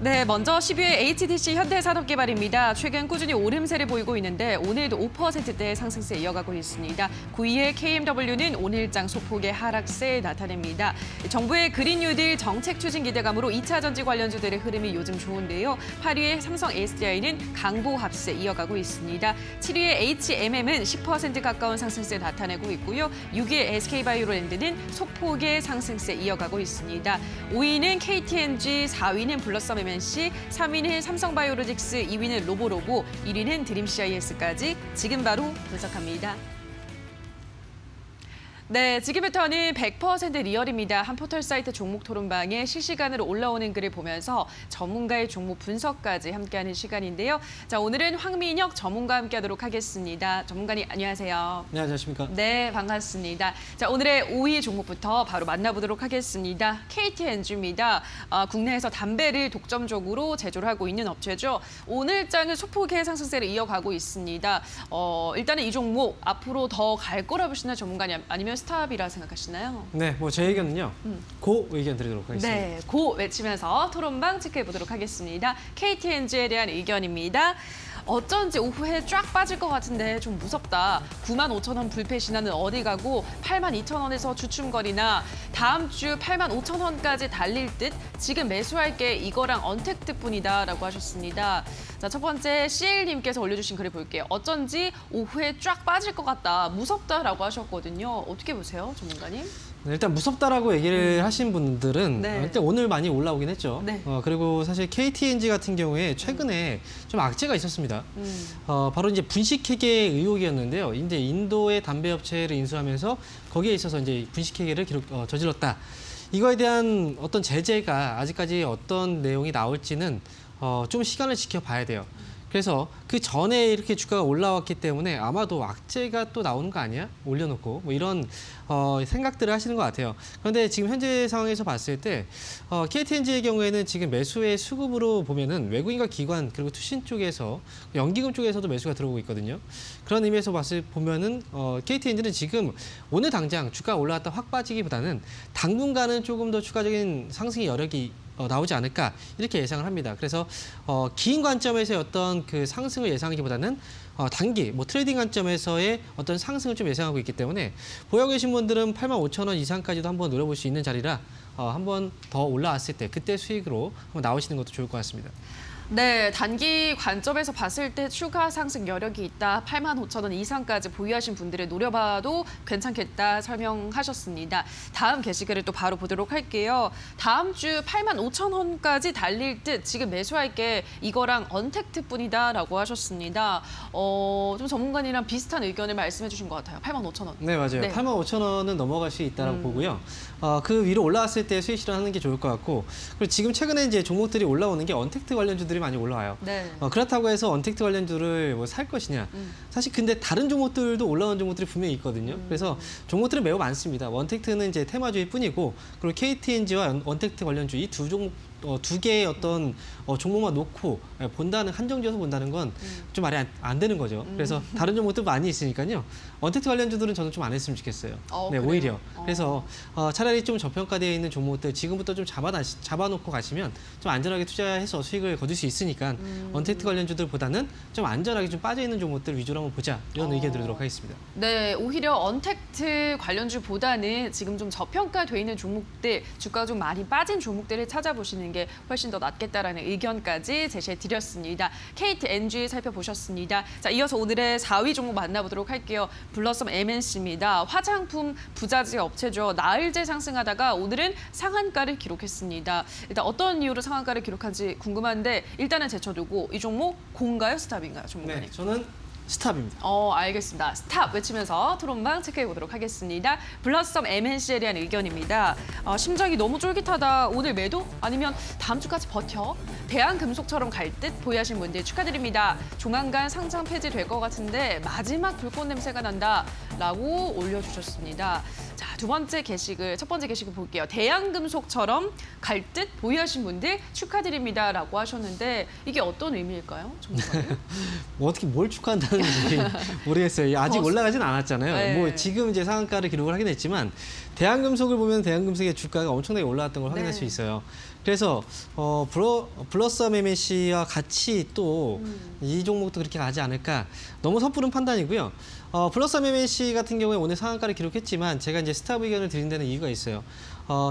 네, 먼저 10위의 HDC 현대산업개발입니다. 최근 꾸준히 오름세를 보이고 있는데 오늘도 5%대 상승세 이어가고 있습니다. 9위의 KMW는 오늘장 소폭의 하락세 나타냅니다. 정부의 그린 뉴딜 정책 추진 기대감으로 2차 전지 관련주들의 흐름이 요즘 좋은데요. 8위의 삼성 SDI는 강보 합세 이어가고 있습니다. 7위의 HMM은 10% 가까운 상승세 나타내고 있고요. 6위의 SK바이오랜드는 소폭의 상승세 이어가고 있습니다. 5위는 KTNG, 4위는 블러썸 MNC, 3위는 삼성바이오로직스, 2위는 로보로보, 1위는 드림CIS까지 지금 바로 분석합니다. 네, 지금부터는 100% 리얼입니다. 한 포털 사이트 종목 토론방에 실시간으로 올라오는 글을 보면서 전문가의 종목 분석까지 함께하는 시간인데요. 자, 오늘은 황민혁 전문가와 함께하도록 하겠습니다. 전문가님 안녕하세요. 네, 안녕하십니까. 네, 반갑습니다. 자, 오늘의 5위 종목부터 바로 만나보도록 하겠습니다. KTNG입니다. 국내에서 담배를 독점적으로 제조를 하고 있는 업체죠. 오늘 장은 소폭의 상승세를 이어가고 있습니다. 일단은 이 종목 앞으로 더 갈 거라 보시나요, 전문가님? 아니면 스탑이라 생각하시나요? 네, 뭐 제 의견은요. 고 의견 드리도록 하겠습니다. 네, 고 외치면서 토론방 체크해 보도록 하겠습니다. KTNG에 대한 의견입니다. 어쩐지 오후에 쫙 빠질 것 같은데 좀 무섭다. 95,000원 불패 신화는 어디 가고 82,000원에서 주춤거리나 다음 주 85,000원까지 달릴 듯 지금 매수할 게 이거랑 언택트뿐이다라고 하셨습니다. 자, 첫 번째 CL님께서 올려주신 글을 볼게요. 어쩐지 오후에 쫙 빠질 것 같다. 무섭다라고 하셨거든요. 어떻게 보세요, 전문가님? 네, 일단 무섭다라고 얘기를 하신 분들은 네. 일단 오늘 많이 올라오긴 했죠. 네. 그리고 사실 KTNG 같은 경우에 최근에 좀 악재가 있었습니다. 바로 이제 분식회계 의혹이었는데요. 이제 인도의 담배 업체를 인수하면서 거기에 있어서 이제 분식회계를 저질렀다. 이거에 대한 어떤 제재가 아직까지 어떤 내용이 나올지는 좀 시간을 지켜봐야 돼요. 그래서 그 전에 이렇게 주가가 올라왔기 때문에 아마도 악재가 또 나오는 거 아니야? 올려놓고 뭐 이런 생각들을 하시는 것 같아요. 그런데 지금 현재 상황에서 봤을 때 KTNG의 경우에는 지금 매수의 수급으로 보면은 외국인과 기관 그리고 투신 쪽에서 연기금 쪽에서도 매수가 들어오고 있거든요. 그런 의미에서 보면은 KTNG는 지금 오늘 당장 주가가 올라왔다 확 빠지기보다는 당분간은 조금 더 추가적인 상승의 여력이 나오지 않을까 이렇게 예상을 합니다. 그래서 긴 관점에서의 어떤 그 상승을 예상하기보다는 단기 뭐 트레이딩 관점에서의 어떤 상승을 좀 예상하고 있기 때문에 보유 계신 분들은 85,000원 이상까지도 한번 노려볼 수 있는 자리라 한번 더 올라왔을 때 그때 수익으로 한번 나오시는 것도 좋을 것 같습니다. 네, 단기 관점에서 봤을 때 추가 상승 여력이 있다. 85,000원 이상까지 보유하신 분들을 노려봐도 괜찮겠다 설명하셨습니다. 다음 게시글을 또 바로 보도록 할게요. 다음 주 85,000원까지 달릴 듯 지금 매수할 게 이거랑 언택트뿐이다라고 하셨습니다. 좀 전문가님이랑 비슷한 의견을 말씀해 주신 것 같아요. 85,000원. 네, 맞아요. 네. 85,000원은 넘어갈 수 있다고 보고요. 그 위로 올라왔을 때 수익 실현하는 게 좋을 것 같고 그리고 지금 최근에 이제 종목들이 올라오는 게 언택트 관련주들이 많이 올라와요. 네. 그렇다고 해서 언택트 관련주를 뭐 살 것이냐. 사실 근데 다른 종목들도 올라오는 종목들이 분명히 있거든요. 그래서 종목들은 매우 많습니다. 언택트는 이제 테마주일 뿐이고 그리고 KTNG와 언택트 관련주 이 두 종목 두 개의 어떤 종목만 놓고 본다는 한정지어서 본다는 건 좀 말이 안 되는 거죠. 그래서 다른 종목도 많이 있으니까요. 언택트 관련주들은 저는 좀 안 했으면 좋겠어요. 네, 그래요? 오히려. 그래서 차라리 좀 저평가되어 있는 종목들 지금부터 좀 잡아놓고 가시면 좀 안전하게 투자해서 수익을 거둘 수 있으니까 언택트 관련주들보다는 좀 안전하게 좀 빠져 있는 종목들 위주로 한번 보자 이런 의견 드리도록 하겠습니다. 네, 오히려 언택트 관련주보다는 지금 좀 저평가돼 있는 종목들, 주가가 좀 많이 빠진 종목들을 찾아보시는 게 훨씬 더 낫겠다라는 의견까지 제시해 드렸습니다. KTNG 살펴보셨습니다. 자, 이어서 오늘의 4위 종목 만나보도록 할게요. 블러썸 MNC입니다. 화장품 부자재 업체죠. 나흘째 상승하다가 오늘은 상한가를 기록했습니다. 일단 어떤 이유로 상한가를 기록한지 궁금한데 일단은 제쳐두고 이 종목 공가요, 스탑인가요, 전문가님? 네, 저는 스탑입니다. 알겠습니다. 스탑 외치면서 토론방 체크해 보도록 하겠습니다. 블러썸 MNC에 대한 의견입니다. 심장이 너무 쫄깃하다. 오늘 매도? 아니면 다음 주까지 버텨? 대한금속처럼 갈 듯 보유하신 분들 축하드립니다. 조만간 상장 폐지될 것 같은데 마지막 불꽃 냄새가 난다. 라고 올려주셨습니다. 자, 첫 번째 게시글 볼게요. 대한금속처럼 갈 듯 보유하신 분들 축하드립니다. 라고 하셨는데 이게 어떤 의미일까요? 전문가님? 뭐 어떻게 뭘 축하한다는지 모르겠어요. 아직 올라가진 않았잖아요. 네. 뭐 지금 이제 상한가를 기록을 하긴 했지만 대한금속을 보면 대한금속의 주가가 엄청나게 올라왔던 걸 확인할 네. 수 있어요. 그래서 블러썸 MNC와 같이 또 이 종목도 그렇게 가지 않을까 너무 섣부른 판단이고요. 블러썸 MNC 같은 경우에 오늘 상한가를 기록했지만 제가 이제 스탑 의견을 드린 데는 이유가 있어요.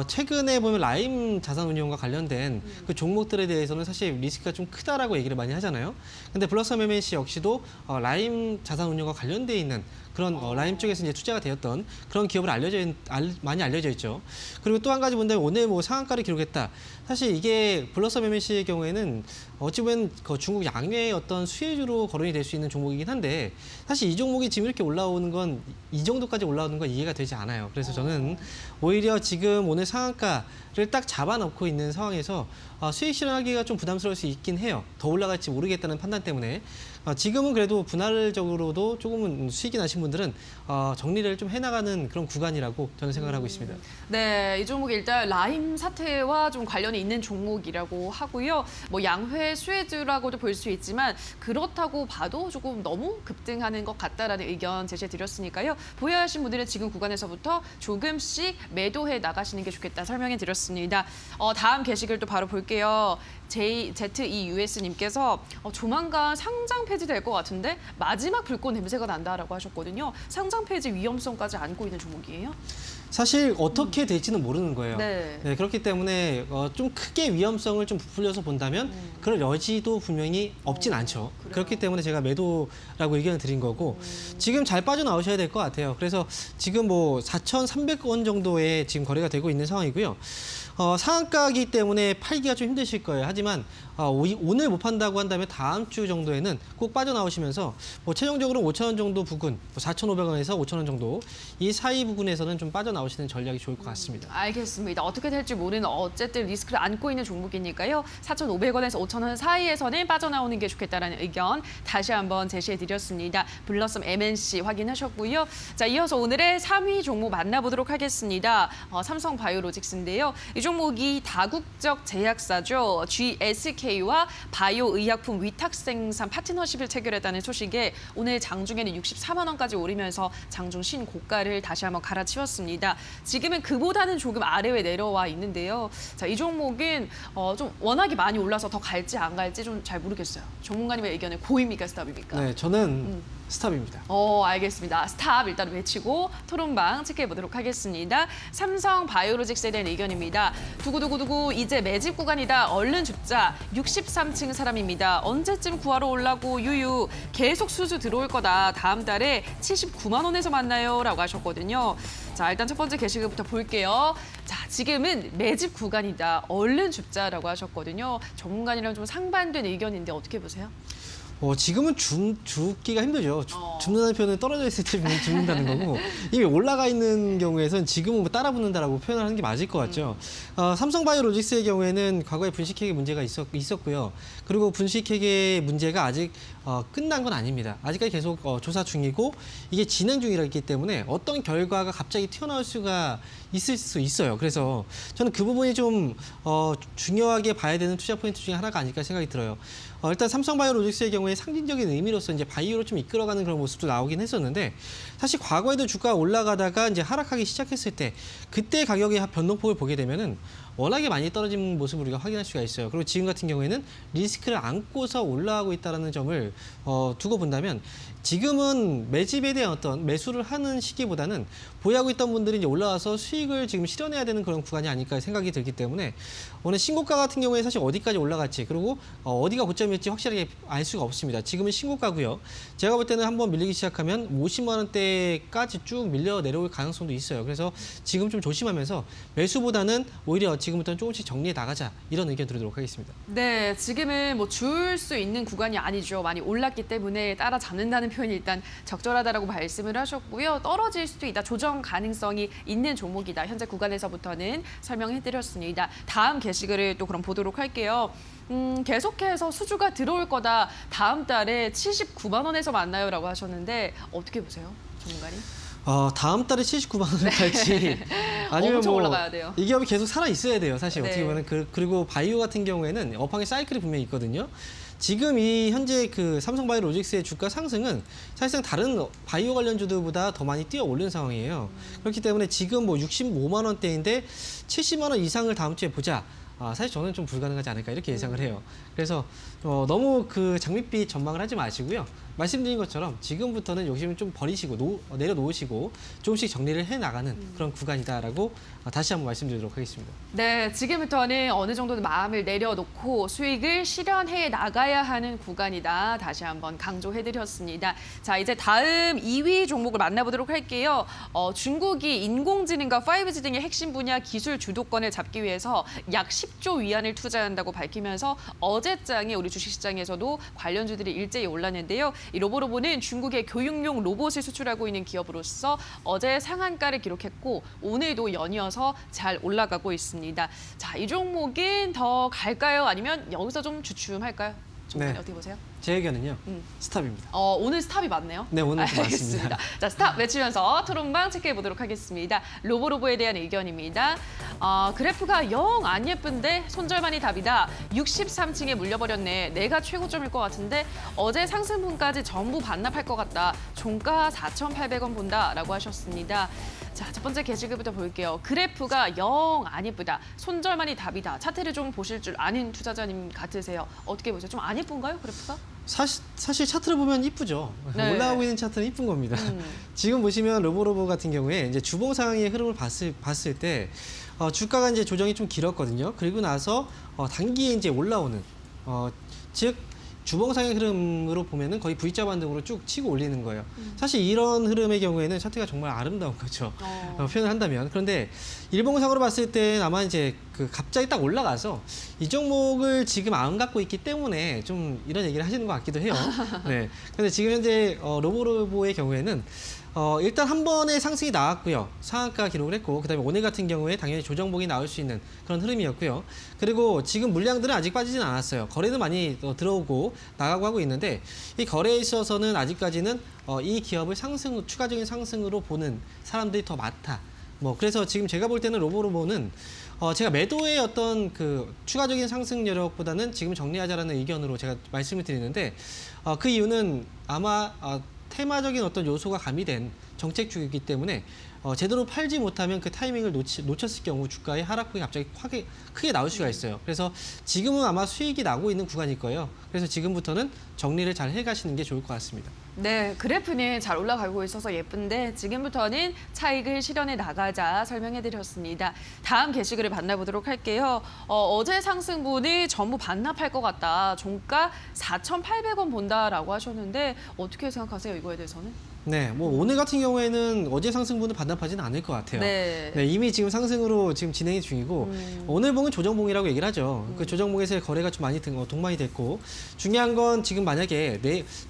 최근에 보면 라임 자산운용과 관련된 그 종목들에 대해서는 사실 리스크가 좀 크다라고 얘기를 많이 하잖아요. 근데 블러썸 MNC 역시도 라임 자산운용과 관련돼 있는 그런 라임 쪽에서 이제 투자가 되었던 그런 기업을 많이 알려져 있죠. 그리고 또 한 가지 본다면 오늘 뭐 상한가를 기록했다. 사실 이게 블러썸 MNC의 경우에는 어찌 보면 그 중국 양회의 어떤 수혜주로 거론이 될 수 있는 종목이긴 한데 사실 이 종목이 지금 이렇게 올라오는 건 이 정도까지 올라오는 건 이해가 되지 않아요. 그래서 저는 오히려 지금 오늘 상한가를 딱 잡아놓고 있는 상황에서 수익 실현하기가 좀 부담스러울 수 있긴 해요. 더 올라갈지 모르겠다는 판단 때문에 지금은 그래도 분할적으로도 조금은 수익이 나신 분들은 정리를 좀 해나가는 그런 구간이라고 저는 생각을 하고 있습니다. 네, 이 종목이 일단 라임 사태와 좀 관련이 있는 종목이라고 하고요. 뭐 양회 수혜주라고도 볼 수 있지만 그렇다고 봐도 조금 너무 급등하는 것 같다라는 의견 제시해드렸으니까요. 보유하신 분들은 지금 구간에서부터 조금씩 매도해 나가시는 게 좋겠다 설명해드렸습니다. 다음 게시글 또 바로 볼게요. ZEUS님께서 조만간 상장 폐지될 것 같은데 마지막 불꽃 냄새가 난다라고 하셨거든요. 상장 폐지 위험성까지 안고 있는 종목이에요? 사실 어떻게 될지는 모르는 거예요. 네. 네, 그렇기 때문에 좀 크게 위험성을 좀 부풀려서 본다면 그럴 여지도 분명히 없진 않죠. 그래요? 그렇기 때문에 제가 매도라고 의견을 드린 거고 지금 잘 빠져나오셔야 될 것 같아요. 그래서 지금 뭐 4,300원 정도에 지금 거래가 되고 있는 상황이고요. 상한가이기 때문에 팔기가 좀 힘드실 거예요. 하지만 오늘 못 판다고 한다면 다음 주 정도에는 꼭 빠져나오시면서 뭐 최종적으로 5,000원 정도 부근, 4,500원에서 5,000원 정도 이 사이 부근에서는 좀 빠져나오시는 전략이 좋을 것 같습니다. 알겠습니다. 어떻게 될지 모르는 어쨌든 리스크를 안고 있는 종목이니까요. 4,500원에서 5,000원 사이에서는 빠져나오는 게 좋겠다라는 의견 다시 한번 제시해드렸습니다. 블러썸 MNC 확인하셨고요. 자, 이어서 오늘의 3위 종목 만나보도록 하겠습니다. 삼성바이오로직스인데요. 이 종목이 다국적 제약사죠. GSK와 바이오의약품 위탁 생산 파트너십을 체결했다는 소식에 오늘 장중에는 64만 원까지 오르면서 장중 신고가를 다시 한번 갈아치웠습니다. 지금은 그보다는 조금 아래에 내려와 있는데요. 자, 이 종목은 좀 워낙에 많이 올라서 더 갈지 안 갈지 좀 잘 모르겠어요. 전문가님의 의견은 고입니까 스탑입니까? 네, 저는 스탑입니다. 알겠습니다. 스탑 일단 외치고 토론방 체크해 보도록 하겠습니다. 삼성 바이오로직스에 대한 의견입니다. 두구두구두구 이제 매집 구간이다. 얼른 줍자. 63층 사람입니다. 언제쯤 구하러 올라고 유유. 계속 수주 들어올 거다. 다음 달에 79만 원에서 만나요. 라고 하셨거든요. 자, 일단 첫 번째 게시글부터 볼게요. 자, 지금은 매집 구간이다. 얼른 줍자라고 하셨거든요. 전문가님이랑 좀 상반된 의견인데 어떻게 보세요? 지금은 줍기가 힘들죠. 줍는다는 표현은 떨어져 있을 때 줍는다는 거고 이미 올라가 있는 경우에선 지금은 뭐 따라 붙는다라고 표현을 하는 게 맞을 것 같죠. 삼성바이오로직스의 경우에는 과거에 분식회계 문제가 있었고요. 그리고 분식회계 문제가 아직 끝난 건 아닙니다. 아직까지 계속 조사 중이고 이게 진행 중이기 때문에 어떤 결과가 갑자기 튀어나올 수가 있을 수 있어요. 그래서 저는 그 부분이 좀 중요하게 봐야 되는 투자 포인트 중에 하나가 아닐까 생각이 들어요. 일단 삼성바이오로직스의 경우에 상징적인 의미로서 이제 바이오로 좀 이끌어가는 그런 모습도 나오긴 했었는데 사실 과거에도 주가가 올라가다가 이제 하락하기 시작했을 때 그때 가격의 변동폭을 보게 되면은 워낙에 많이 떨어진 모습을 우리가 확인할 수가 있어요. 그리고 지금 같은 경우에는 리스크를 안고서 올라가고 있다는 점을 두고 본다면 지금은 매집에 대한 어떤 매수를 하는 시기보다는 보유하고 있던 분들이 이제 올라와서 수익을 지금 실현해야 되는 그런 구간이 아닐까 생각이 들기 때문에 오늘 신고가 같은 경우에 사실 어디까지 올라갈지 그리고 어디가 고점일지 확실하게 알 수가 없습니다. 지금은 신고가고요. 제가 볼 때는 한번 밀리기 시작하면 50만 원대까지 쭉 밀려 내려올 가능성도 있어요. 그래서 지금 좀 조심하면서 매수보다는 오히려 지금부터는 조금씩 정리해 나가자 이런 의견 드리도록 하겠습니다. 네, 지금은 뭐 줄 수 있는 구간이 아니죠. 많이 올랐기 때문에 따라잡는다는 표현이 일단 적절하다라고 말씀을 하셨고요. 떨어질 수도 있다. 조정 가능성이 있는 종목이다. 현재 구간에서부터는 설명해드렸습니다. 다음 게시글을 또 그럼 보도록 할게요. 계속해서 수주가 들어올 거다. 다음 달에 79만 원에서 만나요라고 하셨는데 어떻게 보세요, 전문가님? 다음 달에 79만 원을 갈지 아니면 엄청 뭐 올라가야 돼요. 이 기업이 계속 살아 있어야 돼요. 사실 네. 어떻게 보면 그리고 바이오 같은 경우에는 업황의 사이클이 분명히 있거든요. 지금 이 현재 그 삼성바이오로직스의 주가 상승은 사실상 다른 바이오 관련주들보다 더 많이 뛰어 오른 상황이에요. 그렇기 때문에 지금 뭐 65만 원대인데 70만 원 이상을 다음 주에 보자. 사실 저는 좀 불가능하지 않을까 이렇게 예상을 해요. 그래서 너무 그 장밋빛 전망을 하지 마시고요. 말씀드린 것처럼 지금부터는 욕심을 좀 버리시고 내려놓으시고 조금씩 정리를 해나가는 그런 구간이다라고 다시 한번 말씀드리도록 하겠습니다. 네, 지금부터는 어느 정도는 마음을 내려놓고 수익을 실현해 나가야 하는 구간이다. 다시 한번 강조해드렸습니다. 자, 이제 다음 2위 종목을 만나보도록 할게요. 중국이 인공지능과 5G 등의 핵심 분야 기술 주도권을 잡기 위해서 약 10조 위안을 투자한다고 밝히면서 어제장에 우리 주식시장에서도 관련주들이 일제히 올랐는데요. 이 로보로보는 중국의 교육용 로봇을 수출하고 있는 기업으로서 어제 상한가를 기록했고 오늘도 연이어서 잘 올라가고 있습니다. 자, 이 종목은 더 갈까요? 아니면 여기서 좀 주춤할까요? 네. 어떻게 보세요? 제 의견은요. 스탑입니다. 오늘 스탑이 맞네요. 네, 오늘 좀 알겠습니다. 맞습니다. 자, 스탑 외치면서 토론방 체크해 보도록 하겠습니다. 로보로보에 대한 의견입니다. 그래프가 영 안 예쁜데 손절만이 답이다. 63층에 물려버렸네. 내가 최고점일 것 같은데 어제 상승분까지 전부 반납할 것 같다. 종가 4,800원 본다라고 하셨습니다. 자, 첫 번째 게시글부터 볼게요. 그래프가 영 안 예쁘다. 손절만이 답이다. 차트를 좀 보실 줄 아는 투자자님 같으세요. 어떻게 보세요? 좀 안 예쁜가요, 그래프가? 사실 차트를 보면 이쁘죠. 네. 올라가고 있는 차트는 이쁜 겁니다. 지금 보시면 로보로보 같은 경우에 이제 주봉 상황의 흐름을 봤을 때 주가가 이제 조정이 좀 길었거든요. 그리고 나서 단기에 이제 올라오는 즉 주봉상의 흐름으로 보면은 거의 V자 반등으로 쭉 치고 올리는 거예요. 사실 이런 흐름의 경우에는 차트가 정말 아름다운 거죠. 표현을 한다면. 그런데 일봉상으로 봤을 때 아마 이제 그 갑자기 딱 올라가서 이 종목을 지금 안 갖고 있기 때문에 좀 이런 얘기를 하시는 것 같기도 해요. 네. 근데 지금 현재 로보로보의 경우에는 일단 한 번의 상승이 나왔고요. 상한가 기록을 했고 그다음에 오늘 같은 경우에 당연히 조정봉이 나올 수 있는 그런 흐름이었고요. 그리고 지금 물량들은 아직 빠지진 않았어요. 거래는 많이 들어오고 나가고 하고 있는데 이 거래에 있어서는 아직까지는 이 기업을 추가적인 상승으로 보는 사람들이 더 많다. 그래서 지금 제가 볼 때는 로보로보는 제가 매도의 어떤 그 추가적인 상승 여력보다는 지금 정리하자라는 의견으로 제가 말씀을 드리는데 그 이유는 아마 테마적인 어떤 요소가 가미된 정책주이기 때문에 제대로 팔지 못하면 그 타이밍을 놓쳤을 경우 주가의 하락폭이 갑자기 크게 나올 수가 있어요. 그래서 지금은 아마 수익이 나고 있는 구간일 거예요. 그래서 지금부터는 정리를 잘 해가시는 게 좋을 것 같습니다. 네, 그래프는 잘 올라가고 있어서 예쁜데 지금부터는 차익을 실현해 나가자 설명해드렸습니다. 다음 게시글을 만나보도록 할게요. 어제 상승분을 전부 반납할 것 같다. 종가 4,800원 본다라고 하셨는데 어떻게 생각하세요, 이거에 대해서는? 네, 오늘 같은 경우에는 어제 상승분을 반납하지는 않을 것 같아요. 네. 이미 지금 상승으로 지금 진행이 중이고 오늘 봉은 조정봉이라고 얘기를 하죠. 그 조정봉에서의 거래가 좀 많이 동반이 됐고 중요한 건 지금 만약에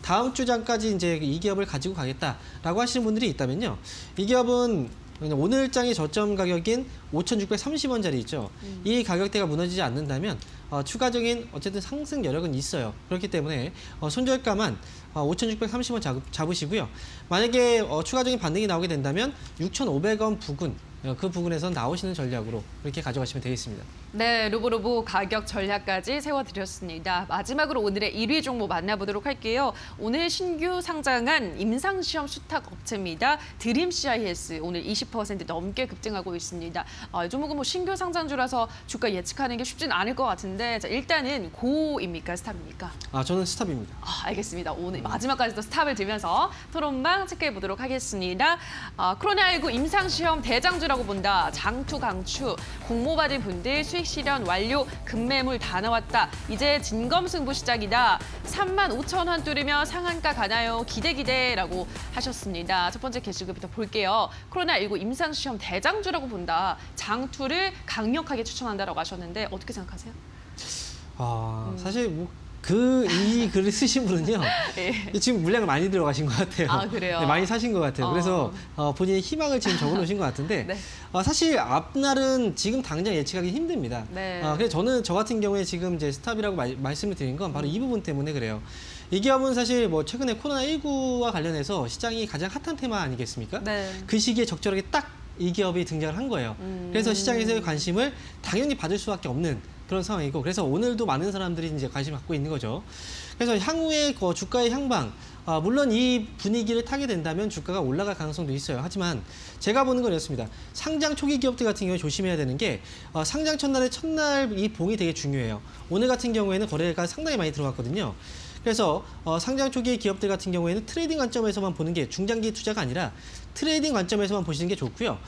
다음 주 전까지 이제 이 기업을 가지고 가겠다라고 하시는 분들이 있다면요, 이 기업은 오늘장의 저점 가격인 5,630원짜리 있죠. 이 가격대가 무너지지 않는다면 추가적인 어쨌든 상승 여력은 있어요. 그렇기 때문에 손절가만 5,630원 잡으시고요. 만약에 추가적인 반등이 나오게 된다면 6,500원 부근, 그 부근에서 나오시는 전략으로 그렇게 가져가시면 되겠습니다. 네, 로보로보 가격 전략까지 세워드렸습니다. 마지막으로 오늘의 1위 종목 만나보도록 할게요. 오늘 신규 상장한 임상시험 수탁 업체입니다. 드림 CIS 오늘 20% 넘게 급등하고 있습니다. 이 종목은 신규 상장주라서 주가 예측하는 게 쉽진 않을 것 같은데 자, 일단은 고입니까 스탑입니까? 저는 스탑입니다. 알겠습니다. 오늘 마지막까지도 스탑을 들면서 토론방 체크해 보도록 하겠습니다. 코로나19 임상시험 대장주라고 본다. 장투 강추 공모받은 분들 수익 실현 완료, 급매물 다 나왔다. 이제 진검승부 시작이다. 35,000원 뚫으면 상한가 가나요? 기대라고 하셨습니다. 첫 번째 게시글부터 볼게요. 코로나19 임상시험 대장주라고 본다. 장투를 강력하게 추천한다라고 하셨는데 어떻게 생각하세요? 사실 이 글을 쓰신 분은요. 예. 지금 물량을 많이 들어가신 것 같아요. 아, 그래요? 네, 많이 사신 것 같아요. 그래서 본인의 희망을 지금 적어놓으신 것 같은데 네. 사실 앞날은 지금 당장 예측하기 힘듭니다. 네. 그래서 저 같은 경우에 지금 이제 스탑이라고 말씀을 드린 건 바로 이 부분 때문에 그래요. 이 기업은 사실 뭐 최근에 코로나19와 관련해서 시장이 가장 핫한 테마 아니겠습니까? 네. 그 시기에 적절하게 딱 이 기업이 등장을 한 거예요. 그래서 시장에서의 관심을 당연히 받을 수밖에 없는 그런 상황이고, 그래서 오늘도 많은 사람들이 이제 관심을 갖고 있는 거죠. 그래서 향후의 주가의 향방, 물론 이 분위기를 타게 된다면 주가가 올라갈 가능성도 있어요. 하지만 제가 보는 건 이렇습니다. 상장 초기 기업들 같은 경우에 조심해야 되는 게 상장 첫날 이 봉이 되게 중요해요. 오늘 같은 경우에는 거래가 상당히 많이 들어갔거든요. 그래서 상장 초기 기업들 같은 경우에는 트레이딩 관점에서만 보는 게 중장기 투자가 아니라 트레이딩 관점에서만 보시는 게 좋고요.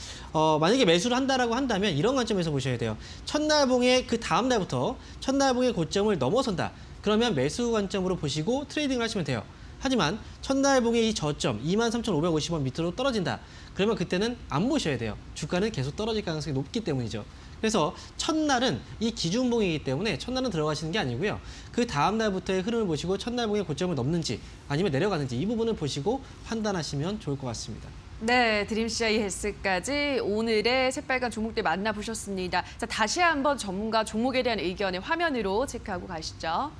만약에 매수를 한다라고 한다면 이런 관점에서 보셔야 돼요. 첫날 봉의 그 다음 날부터 첫날 봉의 고점을 넘어선다. 그러면 매수 관점으로 보시고 트레이딩을 하시면 돼요. 하지만 첫날 봉의 이 저점 23,550원 밑으로 떨어진다. 그러면 그때는 안 보셔야 돼요. 주가는 계속 떨어질 가능성이 높기 때문이죠. 그래서 첫날은 이 기준봉이기 때문에 첫날은 들어가시는 게 아니고요. 그 다음 날부터의 흐름을 보시고 첫날봉의 고점을 넘는지 아니면 내려가는지 이 부분을 보시고 판단하시면 좋을 것 같습니다. 네, 드림CI 헬스까지 오늘의 새빨간 종목들 만나보셨습니다. 자, 다시 한번 전문가 종목에 대한 의견을 화면으로 체크하고 가시죠.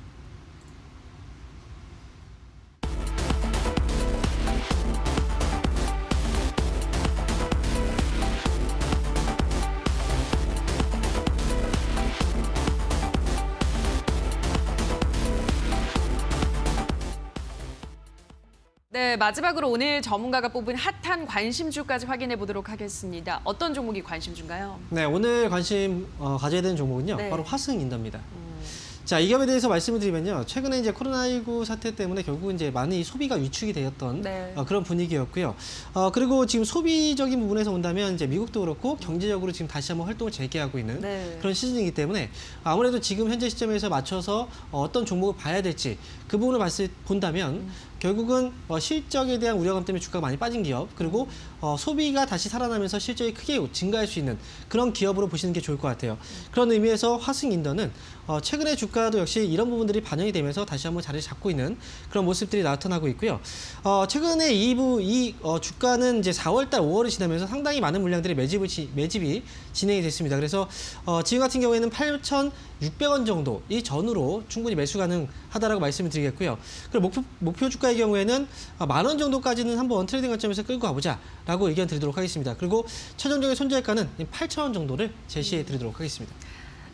네, 마지막으로 오늘 전문가가 뽑은 핫한 관심주까지 확인해 보도록 하겠습니다. 어떤 종목이 관심주인가요? 네, 오늘 관심 가져야 되는 종목은요. 네. 바로 화승인더입니다. 자, 이 기업에 대해서 말씀을 드리면요. 최근에 이제 코로나19 사태 때문에 결국 이제 많이 소비가 위축이 되었던 네. 그런 분위기였고요. 그리고 지금 소비적인 부분에서 본다면 이제 미국도 그렇고 경제적으로 지금 다시 한번 활동을 재개하고 있는 네. 그런 시즌이기 때문에 아무래도 지금 현재 시점에서 맞춰서 어떤 종목을 봐야 될지 그 부분을 본다면 결국은 실적에 대한 우려감 때문에 주가가 많이 빠진 기업, 그리고 소비가 다시 살아나면서 실적이 크게 증가할 수 있는 그런 기업으로 보시는 게 좋을 것 같아요. 그런 의미에서 화승인더는 최근에 주가도 역시 이런 부분들이 반영이 되면서 다시 한번 자리를 잡고 있는 그런 모습들이 나타나고 있고요. 최근에 이 주가는 이제 4월달, 5월을 지나면서 상당히 많은 물량들이 매집이 진행이 됐습니다. 그래서 지금 같은 경우에는 8,600원 정도 이 전후로 충분히 매수 가능하다라고 말씀을 드리겠고요. 그리고 목표 주가의 경우에는 10,000원 정도까지는 한번 트레이딩 관점에서 끌고 가보자라고 의견 드리도록 하겠습니다. 그리고 최종적인 손절가는 8,000원 정도를 제시해 드리도록 하겠습니다.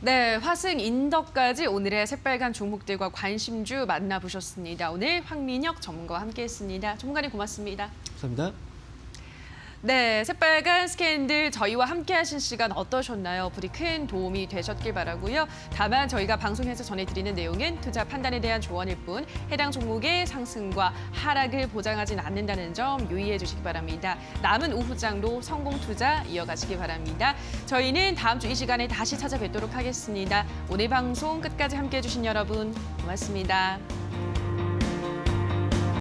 네, 화승인더까지 오늘의 새빨간 종목들과 관심주 만나보셨습니다. 오늘 황민혁 전문가와 함께했습니다. 전문가님 고맙습니다. 감사합니다. 네, 새빨간 스캔들 저희와 함께하신 시간 어떠셨나요? 부디 큰 도움이 되셨길 바라고요. 다만 저희가 방송에서 전해드리는 내용은 투자 판단에 대한 조언일 뿐 해당 종목의 상승과 하락을 보장하진 않는다는 점 유의해 주시기 바랍니다. 남은 오후장도 성공 투자 이어가시기 바랍니다. 저희는 다음 주 이 시간에 다시 찾아뵙도록 하겠습니다. 오늘 방송 끝까지 함께해 주신 여러분 고맙습니다.